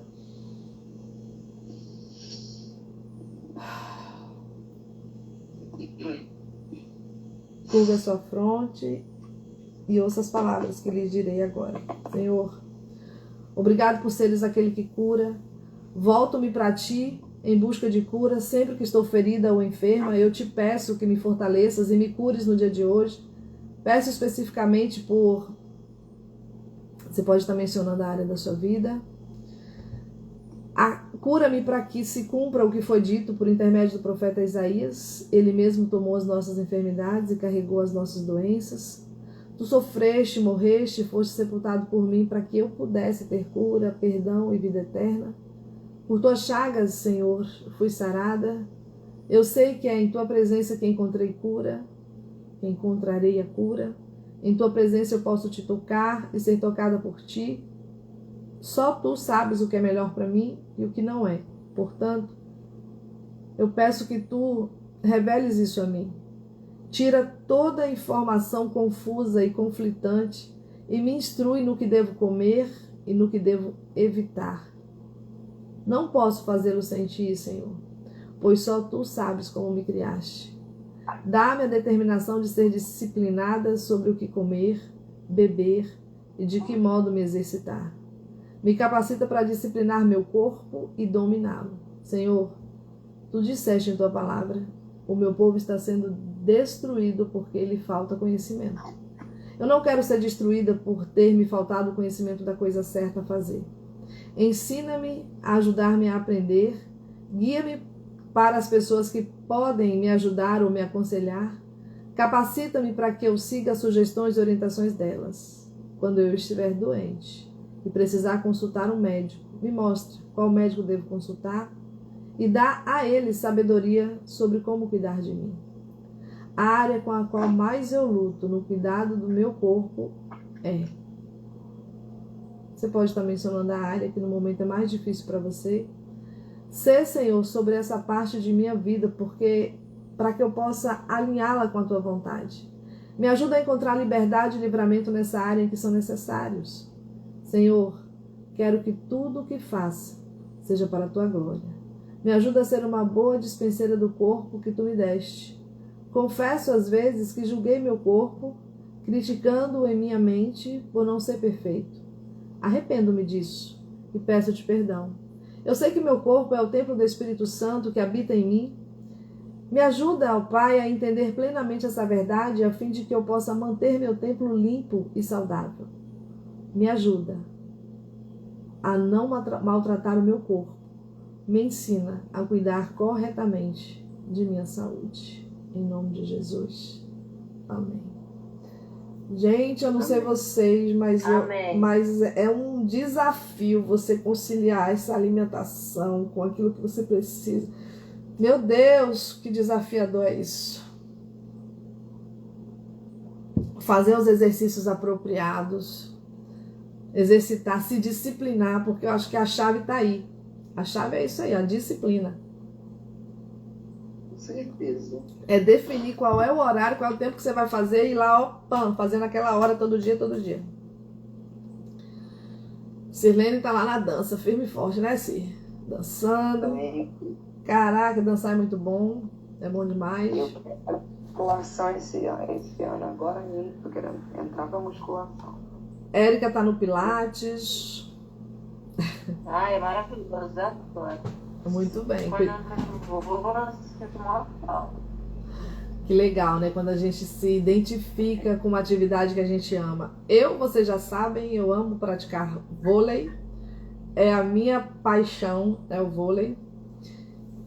Curva a sua fronte e ouça as palavras que lhe direi agora. Senhor, obrigado por seres aquele que cura. Volto-me para ti em busca de cura. Sempre que estou ferida ou enferma, eu te peço que me fortaleças e me cures no dia de hoje. Peço especificamente por... Você pode estar mencionando a área da sua vida. Cura-me para que se cumpra o que foi dito por intermédio do profeta Isaías. Ele mesmo tomou as nossas enfermidades e carregou as nossas doenças. Tu sofreste, morreste e foste sepultado por mim para que eu pudesse ter cura, perdão e vida eterna. Por tuas chagas, Senhor, fui sarada. Eu sei que é em tua presença que encontrei cura, que encontrarei a cura. Em tua presença eu posso te tocar e ser tocada por ti. Só tu sabes o que é melhor para mim e o que não é. Portanto, eu peço que tu reveles isso a mim. Tira toda a informação confusa e conflitante e me instrui no que devo comer e no que devo evitar. Não posso fazê-lo sem ti, Senhor, pois só tu sabes como me criaste. Dá-me a determinação de ser disciplinada sobre o que comer, beber e de que modo me exercitar. Me capacita para disciplinar meu corpo e dominá-lo. Senhor, tu disseste em tua palavra, o meu povo está sendo destruído porque lhe falta conhecimento. Eu não quero ser destruída por ter me faltado o conhecimento da coisa certa a fazer. Ensina-me a ajudar-me a aprender, guia-me para as pessoas que podem me ajudar ou me aconselhar, capacita-me para que eu siga as sugestões e orientações delas. Quando eu estiver doente e precisar consultar um médico, me mostre qual médico devo consultar e dá a ele sabedoria sobre como cuidar de mim. A área com a qual mais eu luto no cuidado do meu corpo é... Você pode estar mencionando a área que no momento é mais difícil para você. Sê, Senhor, sobre essa parte de minha vida, porque para que eu possa alinhá-la com a tua vontade. Me ajuda a encontrar liberdade e livramento nessa área em que são necessários. Senhor, quero que tudo o que faça seja para a tua glória. Me ajuda a ser uma boa dispenseira do corpo que tu me deste. Confesso às vezes que julguei meu corpo, criticando-o em minha mente por não ser perfeito. Arrependo-me disso e peço-te perdão. Eu sei que meu corpo é o templo do Espírito Santo que habita em mim. Me ajuda, ó Pai, a entender plenamente essa verdade, a fim de que eu possa manter meu templo limpo e saudável. Me ajuda a não maltratar o meu corpo. Me ensina a cuidar corretamente de minha saúde. Em nome de Jesus. Amém. Gente, eu não sei vocês, mas é um desafio você conciliar essa alimentação com aquilo que você precisa. Meu Deus, que desafiador é isso. Fazer os exercícios apropriados, exercitar, se disciplinar, porque eu acho que a chave está aí. A chave é isso aí, a disciplina. Com certeza. É definir qual é o horário, qual é o tempo que você vai fazer e ir lá, ó, pam, fazendo aquela hora todo dia, todo dia. Sirlene tá lá na dança, firme e forte, né, Sir? Dançando. Caraca, dançar é muito bom. É bom demais. Eu musculação esse ano agora nem tô querendo entrar pra musculação. Érica tá no Pilates. Ai, é maravilhoso, adoro. Muito bem. Quando eu vou tomar uma aula. Que legal, né? Quando a gente se identifica com uma atividade que a gente ama. Vocês já sabem, eu amo praticar vôlei. É a minha paixão, é o vôlei.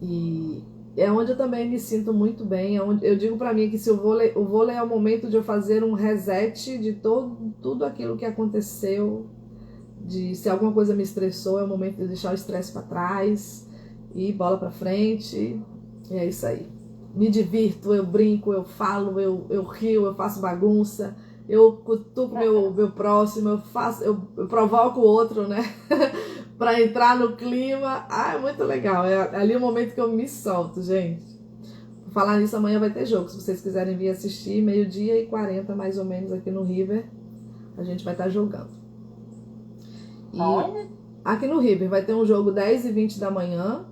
E é onde eu também me sinto muito bem. É onde, eu digo pra mim que se o vôlei é o momento de eu fazer um reset de tudo aquilo que aconteceu. Se alguma coisa me estressou, é o momento de deixar o estresse pra trás e bola pra frente. E é isso aí. Me divirto, eu brinco, eu falo, eu rio, eu faço bagunça, eu cutuco meu próximo, eu provoco o outro, né? Pra entrar no clima. Ah, é muito legal. É ali o momento que eu me solto, gente. Por falar nisso, amanhã vai ter jogo. Se vocês quiserem vir assistir, 12h40 mais ou menos aqui no River, a gente vai estar jogando. Onde? Aqui no River vai ter um jogo 10h20 da manhã.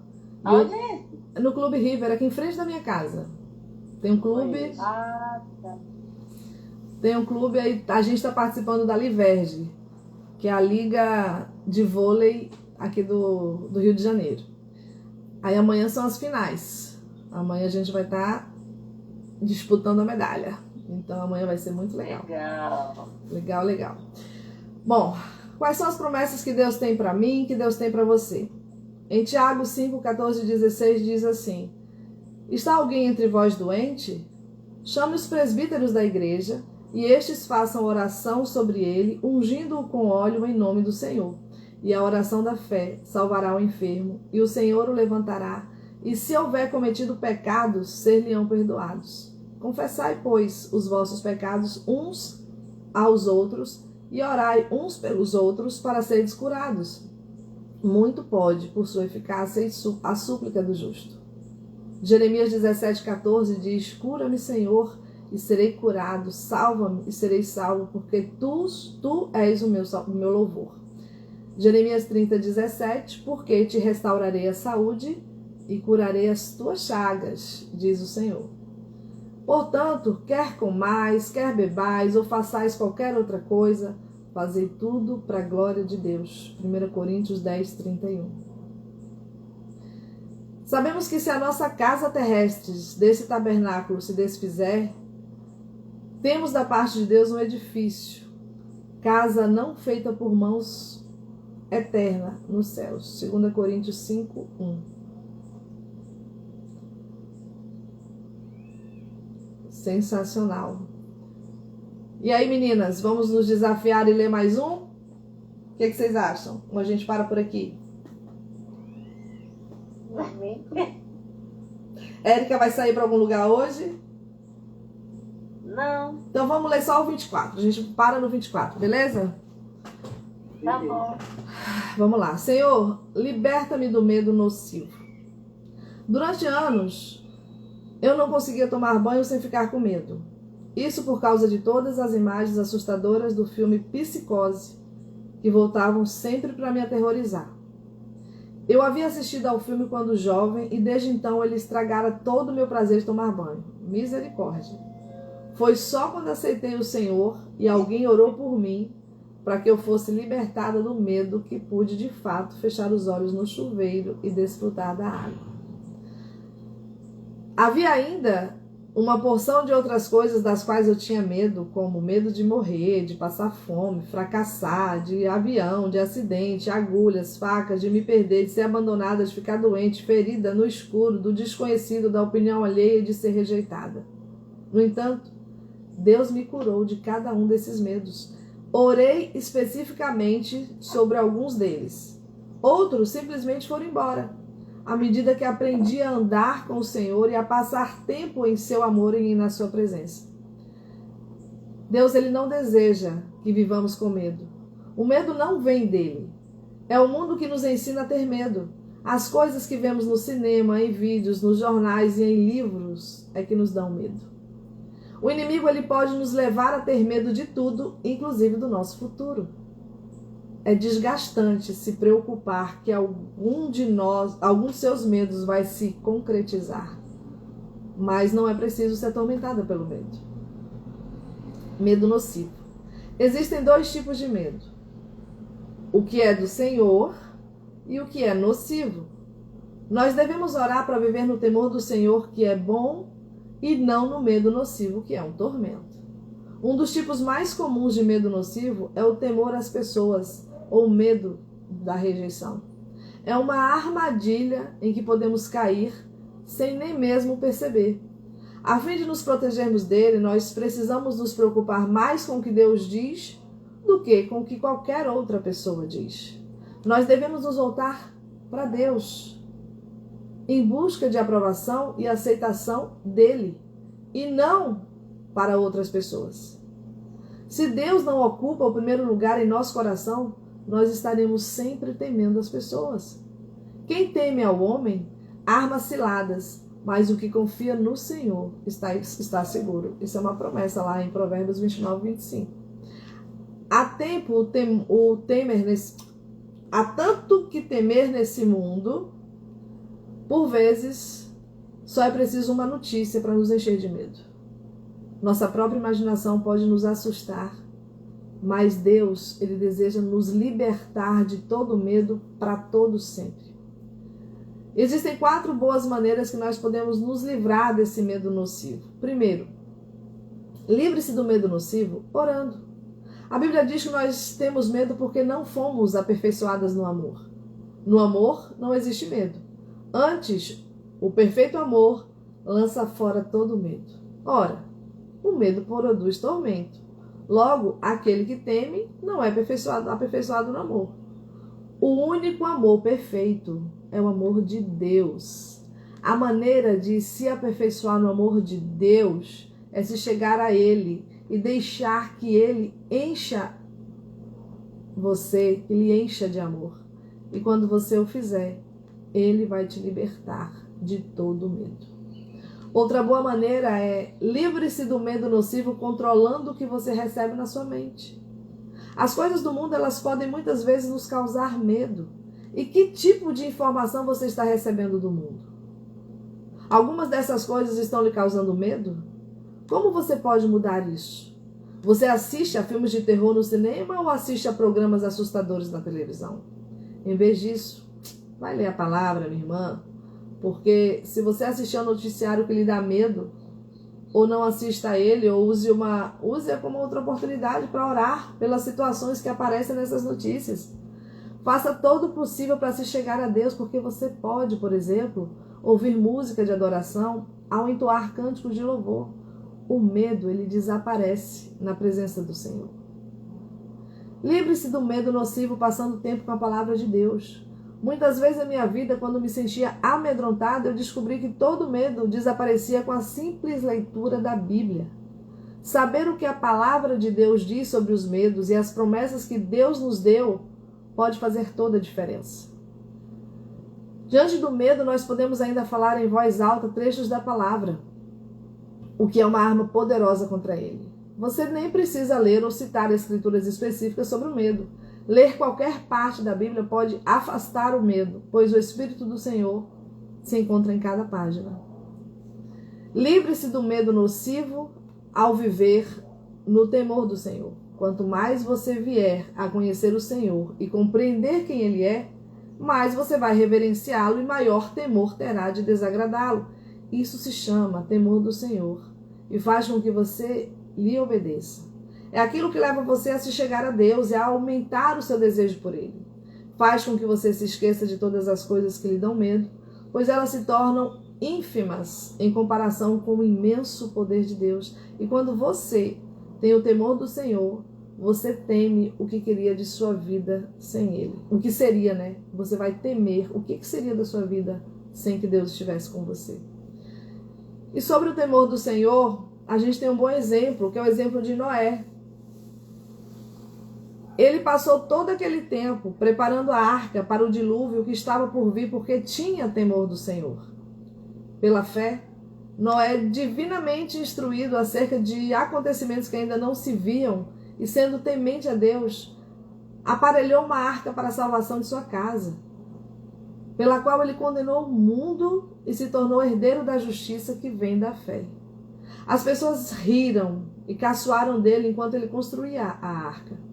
Onde é? No Clube River, aqui em frente da minha casa. Tem um clube. Ah, tá. Tem um clube aí. A gente está participando da Liverge, que é a liga de vôlei aqui do Rio de Janeiro. Aí amanhã são as finais. Amanhã a gente vai estar disputando a medalha. Então amanhã vai ser muito legal. Legal. Legal. Bom, quais são as promessas que Deus tem para mim, que Deus tem para você? Em Tiago 5, 14 e 16 diz assim: está alguém entre vós doente? Chame os presbíteros da igreja e estes façam oração sobre ele, ungindo-o com óleo em nome do Senhor. E a oração da fé salvará o enfermo, e o Senhor o levantará, e se houver cometido pecados, ser-lhe-ão perdoados. Confessai, pois, os vossos pecados uns aos outros, e orai uns pelos outros para seres curados. Muito pode, por sua eficácia, a súplica do justo. Jeremias 17,14 diz: cura-me, Senhor, e serei curado, salva-me e serei salvo, porque tu és o meu louvor. Jeremias 30,17, porque te restaurarei a saúde e curarei as tuas chagas, diz o Senhor. Portanto, quer comais, quer bebais, ou façais qualquer outra coisa, fazei tudo para a glória de Deus. 1 Coríntios 10:31. Sabemos que se a nossa casa terrestre desse tabernáculo se desfizer, temos da parte de Deus um edifício, casa não feita por mãos, eterna nos céus. 2 Coríntios 5:1. Sensacional. E aí, meninas, vamos nos desafiar e ler mais um? O que vocês acham? Ou a gente para por aqui? Érica vai sair para algum lugar hoje? Não. Então vamos ler só o 24. A gente para no 24, beleza? Tá bom. Vamos lá. Senhor, liberta-me do medo nocivo. Durante anos, eu não conseguia tomar banho sem ficar com medo. Isso por causa de todas as imagens assustadoras do filme Psicose, que voltavam sempre para me aterrorizar. Eu havia assistido ao filme quando jovem e desde então ele estragara todo o meu prazer de tomar banho. Misericórdia. Foi só quando aceitei o Senhor e alguém orou por mim, para que eu fosse libertada do medo, que pude de fato fechar os olhos no chuveiro e desfrutar da água. Havia ainda uma porção de outras coisas das quais eu tinha medo, como medo de morrer, de passar fome, fracassar, de avião, de acidente, agulhas, facas, de me perder, de ser abandonada, de ficar doente, ferida, no escuro, do desconhecido, da opinião alheia e de ser rejeitada. No entanto, Deus me curou de cada um desses medos. Orei especificamente sobre alguns deles. Outros simplesmente foram embora, à medida que aprendi a andar com o Senhor e a passar tempo em seu amor e na sua presença. Deus, ele não deseja que vivamos com medo. O medo não vem dele. É o mundo que nos ensina a ter medo. As coisas que vemos no cinema, em vídeos, nos jornais e em livros é que nos dão medo. O inimigo, ele pode nos levar a ter medo de tudo, inclusive do nosso futuro. É desgastante se preocupar que algum de seus medos vai se concretizar. Mas não é preciso ser atormentada pelo medo. Medo nocivo. Existem dois tipos de medo. O que é do Senhor e o que é nocivo. Nós devemos orar para viver no temor do Senhor, que é bom, e não no medo nocivo, que é um tormento. Um dos tipos mais comuns de medo nocivo é o temor às pessoas, ou medo da rejeição. É uma armadilha em que podemos cair sem nem mesmo perceber. A fim de nos protegermos dele, nós precisamos nos preocupar mais com o que Deus diz do que com o que qualquer outra pessoa diz. Nós devemos nos voltar para Deus, em busca de aprovação e aceitação dele, e não para outras pessoas. Se Deus não ocupa o primeiro lugar em nosso coração, nós estaremos sempre temendo as pessoas. Quem teme ao homem, arma ciladas, mas o que confia no Senhor está seguro. Isso é uma promessa lá em Provérbios 29:25. Há tanto que temer nesse mundo. Por vezes, só é preciso uma notícia para nos encher de medo. Nossa própria imaginação pode nos assustar, mas Deus, ele deseja nos libertar de todo medo para todo sempre. Existem 4 boas maneiras que nós podemos nos livrar desse medo nocivo. Primeiro, livre-se do medo nocivo orando. A Bíblia diz que nós temos medo porque não fomos aperfeiçoadas no amor. No amor não existe medo. Antes, o perfeito amor lança fora todo medo. Ora, o medo produz tormento. Logo, aquele que teme não é aperfeiçoado no amor. O único amor perfeito é o amor de Deus. A maneira de se aperfeiçoar no amor de Deus é se chegar a Ele e deixar que Ele encha você, que Ele encha de amor. E quando você o fizer, Ele vai te libertar de todo medo. Outra boa maneira é livre-se do medo nocivo controlando o que você recebe na sua mente. As coisas do mundo, elas podem muitas vezes nos causar medo. E que tipo de informação você está recebendo do mundo? Algumas dessas coisas estão lhe causando medo? Como você pode mudar isso? Você assiste a filmes de terror no cinema ou assiste a programas assustadores na televisão? Em vez disso, vai ler a palavra, minha irmã, porque se você assistir ao noticiário que lhe dá medo, ou não assista a ele, ou use-a como outra oportunidade para orar pelas situações que aparecem nessas notícias. Faça todo o possível para se chegar a Deus, porque você pode, por exemplo, ouvir música de adoração ao entoar cânticos de louvor. O medo, ele desaparece na presença do Senhor. Livre-se do medo nocivo passando tempo com a palavra de Deus. Muitas vezes na minha vida, quando me sentia amedrontada, eu descobri que todo medo desaparecia com a simples leitura da Bíblia. Saber o que a palavra de Deus diz sobre os medos e as promessas que Deus nos deu pode fazer toda a diferença. Diante do medo, nós podemos ainda falar em voz alta trechos da palavra, o que é uma arma poderosa contra ele. Você nem precisa ler ou citar escrituras específicas sobre o medo. Ler qualquer parte da Bíblia pode afastar o medo, pois o Espírito do Senhor se encontra em cada página. Livre-se do medo nocivo ao viver no temor do Senhor. Quanto mais você vier a conhecer o Senhor e compreender quem Ele é, mais você vai reverenciá-lo e maior temor terá de desagradá-lo. Isso se chama temor do Senhor e faz com que você lhe obedeça. É aquilo que leva você a se chegar a Deus e a aumentar o seu desejo por Ele. Faz com que você se esqueça de todas as coisas que lhe dão medo, pois elas se tornam ínfimas em comparação com o imenso poder de Deus. E quando você tem o temor do Senhor, você teme o que queria de sua vida sem Ele. O que seria, né? Você vai temer o que seria da sua vida sem que Deus estivesse com você. E sobre o temor do Senhor, a gente tem um bom exemplo, que é o exemplo de Noé. Ele passou todo aquele tempo preparando a arca para o dilúvio que estava por vir, porque tinha temor do Senhor. Pela fé, Noé, divinamente instruído acerca de acontecimentos que ainda não se viam, e sendo temente a Deus, aparelhou uma arca para a salvação de sua casa, pela qual ele condenou o mundo e se tornou herdeiro da justiça que vem da fé. As pessoas riram e caçoaram dele enquanto ele construía a arca.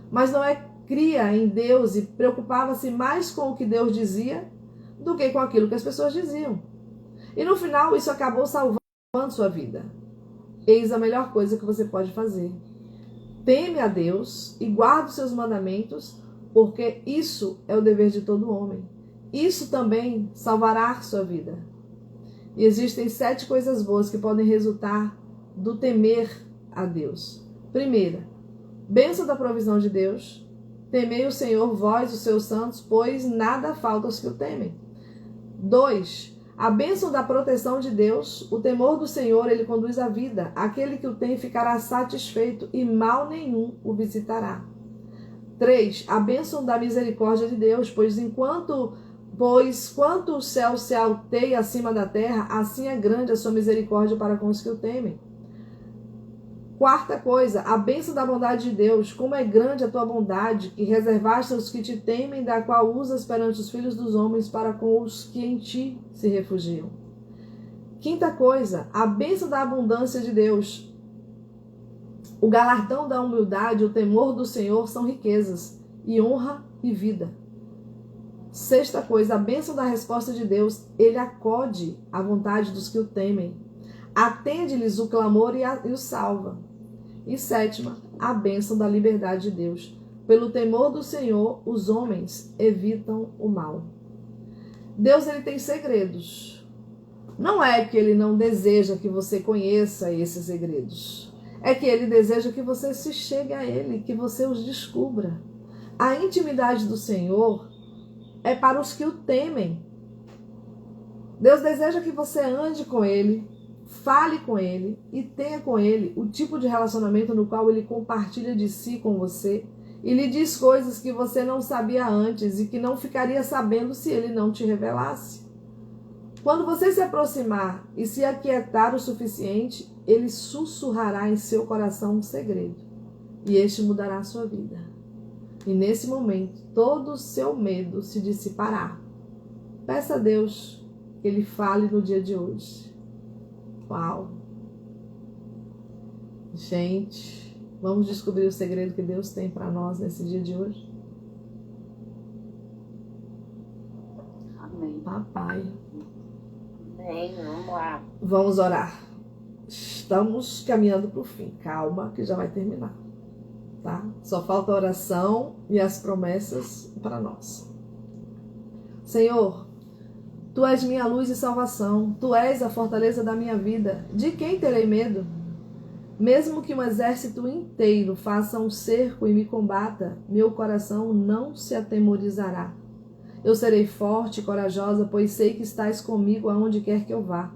Mas Noé cria em Deus e preocupava-se mais com o que Deus dizia do que com aquilo que as pessoas diziam. E no final isso acabou salvando sua vida. Eis a melhor coisa que você pode fazer. Teme a Deus e guarda os seus mandamentos, porque isso é o dever de todo homem. Isso também salvará sua vida. E existem 7 coisas boas que podem resultar do temer a Deus. Primeira, bênção da provisão de Deus. Temei o Senhor, vós, os seus santos, pois nada falta aos que o temem. 2, a bênção da proteção de Deus. O temor do Senhor, ele conduz a vida. Aquele que o tem ficará satisfeito e mal nenhum o visitará. 3, a bênção da misericórdia de Deus, pois quanto o céu se alteia acima da terra, assim é grande a sua misericórdia para com os que o temem. 4ª coisa, a bênção da bondade de Deus. Como é grande a tua bondade, que reservaste aos que te temem, da qual usas perante os filhos dos homens para com os que em ti se refugiam. 5ª coisa, a bênção da abundância de Deus. O galardão da humildade, o temor do Senhor são riquezas, e honra e vida. 6ª coisa, a bênção da resposta de Deus. Ele acode à vontade dos que o temem. Atende-lhes o clamor e o salva. E 7ª, a bênção da liberdade de Deus. Pelo temor do Senhor, os homens evitam o mal. Deus, ele tem segredos. Não é que ele não deseja que você conheça esses segredos. É que ele deseja que você se chegue a ele, que você os descubra. A intimidade do Senhor é para os que o temem. Deus deseja que você ande com ele, fale com ele e tenha com ele o tipo de relacionamento no qual ele compartilha de si com você e lhe diz coisas que você não sabia antes e que não ficaria sabendo se ele não te revelasse. Quando você se aproximar e se aquietar o suficiente, ele sussurrará em seu coração um segredo e este mudará a sua vida. E nesse momento, todo o seu medo se dissipará. Peça a Deus que ele fale no dia de hoje. Uau! Gente, vamos descobrir o segredo que Deus tem para nós nesse dia de hoje? Amém. Papai. Amém. Vamos lá. Vamos orar. Estamos caminhando para o fim. Calma, que já vai terminar. Tá? Só falta a oração e as promessas para nós. Senhor, Tu és minha luz e salvação. Tu és a fortaleza da minha vida. De quem terei medo? Mesmo que um exército inteiro faça um cerco e me combata, meu coração não se atemorizará. Eu serei forte e corajosa, pois sei que estás comigo aonde quer que eu vá.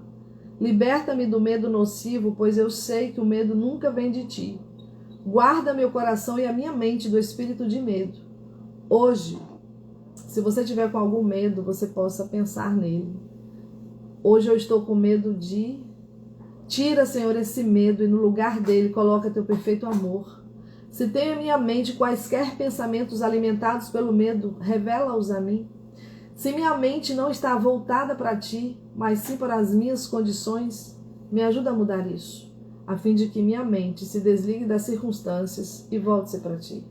Liberta-me do medo nocivo, pois eu sei que o medo nunca vem de ti. Guarda meu coração e a minha mente do espírito de medo. Hoje, se você tiver com algum medo, você possa pensar nele. Hoje eu estou com medo de... Tira, Senhor, esse medo e no lugar dele coloca teu perfeito amor. Se tenho em minha mente quaisquer pensamentos alimentados pelo medo, revela-os a mim. Se minha mente não está voltada para ti, mas sim para as minhas condições, me ajuda a mudar isso. a fim de que minha mente se desligue das circunstâncias e volte-se para ti.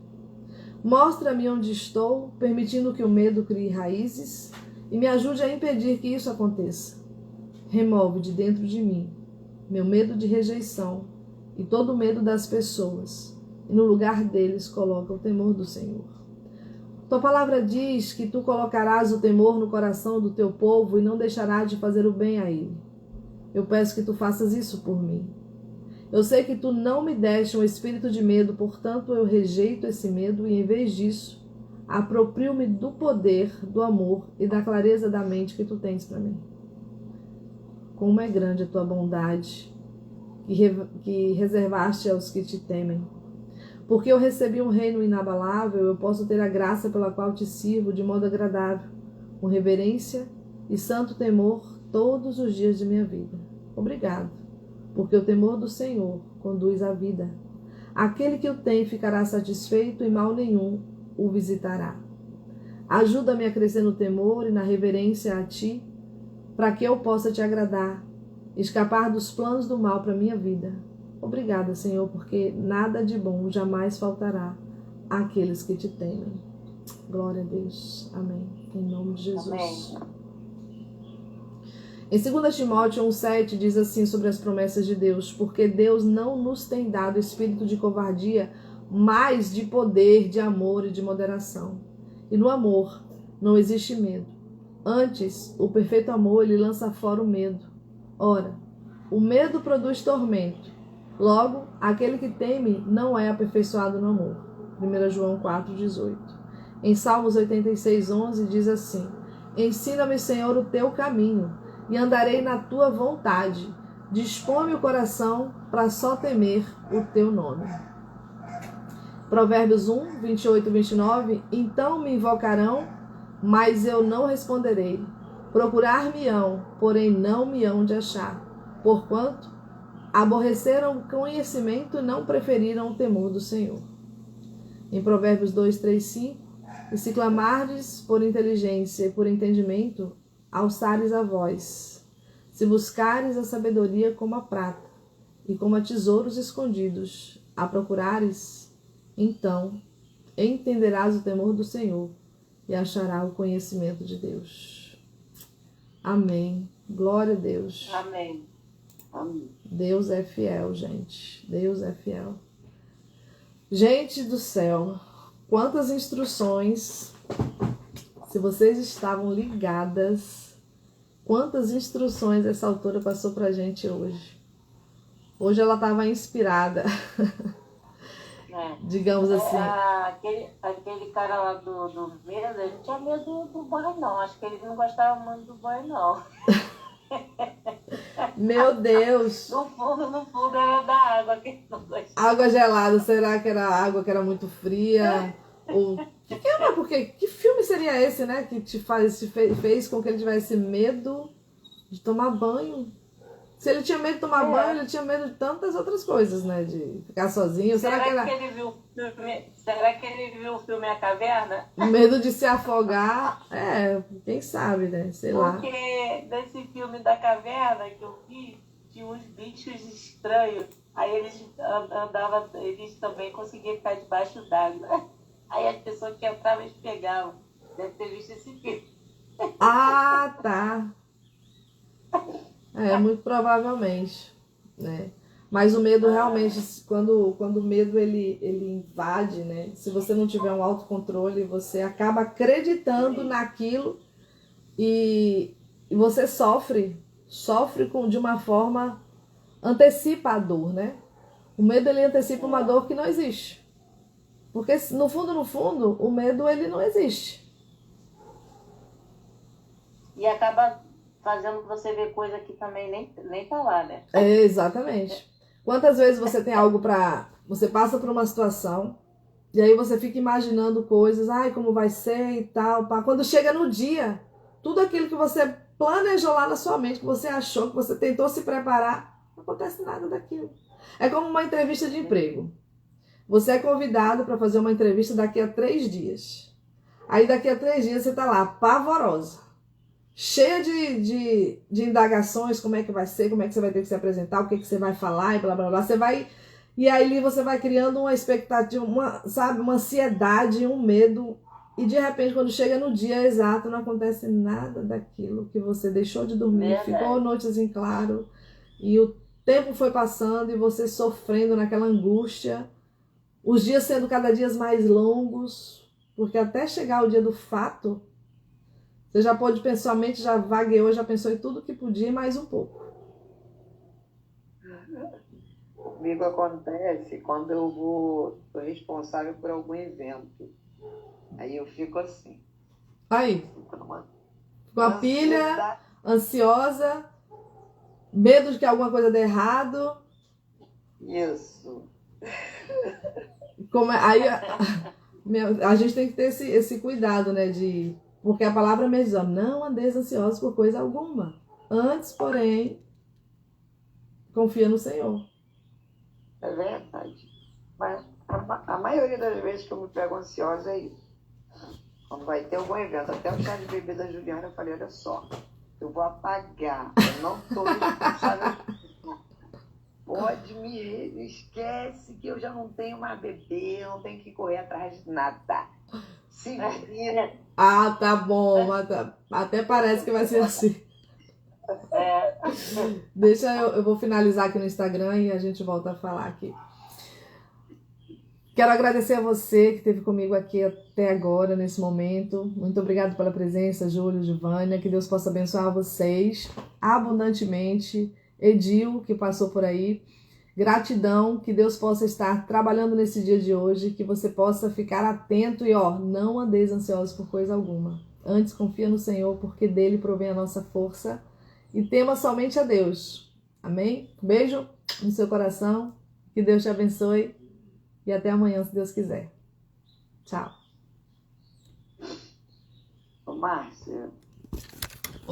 Mostra-me onde estou, permitindo que o medo crie raízes e me ajude a impedir que isso aconteça. Remove de dentro de mim meu medo de rejeição e todo o medo das pessoas, e no lugar deles coloca o temor do Senhor. Tua palavra diz que tu colocarás o temor no coração do teu povo e não deixarás de fazer o bem a ele. Eu peço que tu faças isso por mim. Eu sei que tu não me deste um espírito de medo, portanto eu rejeito esse medo e, em vez disso, aproprio-me do poder, do amor e da clareza da mente que tu tens para mim. Como é grande a tua bondade que reservaste aos que te temem. Porque eu recebi um reino inabalável, eu posso ter a graça pela qual te sirvo de modo agradável, com reverência e santo temor todos os dias de minha vida. Obrigado, porque o temor do Senhor conduz à vida. Aquele que o tem ficará satisfeito e mal nenhum o visitará. Ajuda-me a crescer no temor e na reverência a ti, para que eu possa te agradar, escapar dos planos do mal para minha vida. Obrigada, Senhor, porque nada de bom jamais faltará àqueles que te temem. Glória a Deus. Amém. Em nome de Jesus. Amém. Em 2 Timóteo 1,7 diz assim sobre as promessas de Deus: porque Deus não nos tem dado espírito de covardia, mas de poder, de amor e de moderação. E no amor não existe medo. Antes, o perfeito amor, ele lança fora o medo. Ora, o medo produz tormento. Logo, aquele que teme não é aperfeiçoado no amor. 1 João 4,18. Em Salmos 86,11 diz assim: ensina-me, Senhor, o teu caminho, e andarei na tua vontade. Dispõe o coração para só temer o teu nome. Provérbios 1, 28 e 29. Então me invocarão, mas eu não responderei. Procurar-me-ão, porém não me hão de achar. Porquanto aborreceram o conhecimento e não preferiram o temor do Senhor. Em Provérbios 2, 3, 5. E se clamardes por inteligência e por entendimento, alçares a voz. Se buscares a sabedoria como a prata, e como a tesouros escondidos, a procurares, então entenderás o temor do Senhor e achará o conhecimento de Deus. Amém. Glória a Deus. Amém. Amém. Deus é fiel, gente. Deus é fiel. Gente do céu, quantas instruções, se vocês estavam ligadas, quantas instruções essa autora passou pra gente hoje. Hoje ela estava inspirada, digamos assim. Aquele cara lá do medo, ele não tinha medo do banho, não. Acho que ele não gostava muito do banho, não. Meu Deus! No fundo era da água que ele não gostava. Água gelada, será que era água que era muito fria? Ou que filme seria esse, né? Que fez com que ele tivesse medo de tomar banho? Se ele tinha medo de tomar banho, ele tinha medo de tantas outras coisas, né? De ficar sozinho. Será que ele viu o filme A Caverna? Medo de se afogar? Quem sabe, né? Sei lá. Porque nesse filme da caverna que eu vi, tinha uns bichos estranhos. Aí eles também conseguiam ficar debaixo d'água. Aí as pessoas que entravam, eles pegavam. Deve ter visto esse filme. Ah, tá. Muito provavelmente, né? Mas o medo realmente, quando o medo ele invade, né? Se você não tiver um autocontrole, você acaba acreditando naquilo e você sofre de uma forma, antecipa a dor, né? O medo ele antecipa uma dor que não existe. Porque no fundo, o medo ele não existe. E acaba fazendo você ver coisa que também nem tá lá, né? Exatamente. Quantas vezes você tem algo você passa por uma situação e aí você fica imaginando coisas, como vai ser e tal, pá. Quando chega no dia, tudo aquilo que você planejou lá na sua mente, que você achou, que você tentou se preparar, não acontece nada daquilo. É como uma entrevista de emprego. Você é convidado para fazer uma entrevista daqui a 3 dias. Aí daqui a 3 dias você tá lá, pavorosa. cheia de indagações, como é que vai ser, como é que você vai ter que se apresentar, o que você vai falar e blá blá blá. Você vai, e aí você vai criando uma expectativa, uma ansiedade, um medo, e de repente quando chega no dia exato não acontece nada daquilo que você deixou de dormir, ficou noites em claro, e o tempo foi passando e você sofrendo naquela angústia, os dias sendo cada dia mais longos, porque até chegar o dia do fato, você já pôde pensar, a mente já vagueou, já pensou em tudo que podia e mais um pouco. Comigo acontece quando eu sou responsável por algum evento. Aí eu fico assim. Aí, Fico numa com a pilha, ansiosa, medo de que alguma coisa dê errado. Isso. Aí a gente tem que ter esse cuidado, né? Porque a palavra mesmo diz, não andeis ansiosos por coisa alguma. Antes, porém, confia no Senhor. É verdade. Mas a maioria das vezes que eu me pego ansiosa é isso. Quando vai ter algum evento, até o chá de bebê da Juliana, eu falei, olha só, eu vou apagar, eu não estou responsável. Pode me esquece que eu já não tenho mais bebê, eu não tenho que correr atrás de nada. Se vira. Ah, tá bom, até parece que vai ser assim. Deixa eu vou finalizar aqui no Instagram e a gente volta a falar aqui. Quero agradecer a você que esteve comigo aqui até agora, nesse momento. Muito obrigado pela presença, Júlio, Giovânia. Que Deus possa abençoar vocês abundantemente. Edil, que passou por aí. Gratidão, que Deus possa estar trabalhando nesse dia de hoje, que você possa ficar atento e, não andeis ansiosos por coisa alguma. Antes, confia no Senhor, porque dele provém a nossa força. E tema somente a Deus. Amém? Beijo no seu coração. Que Deus te abençoe. E até amanhã, se Deus quiser. Tchau. Márcia,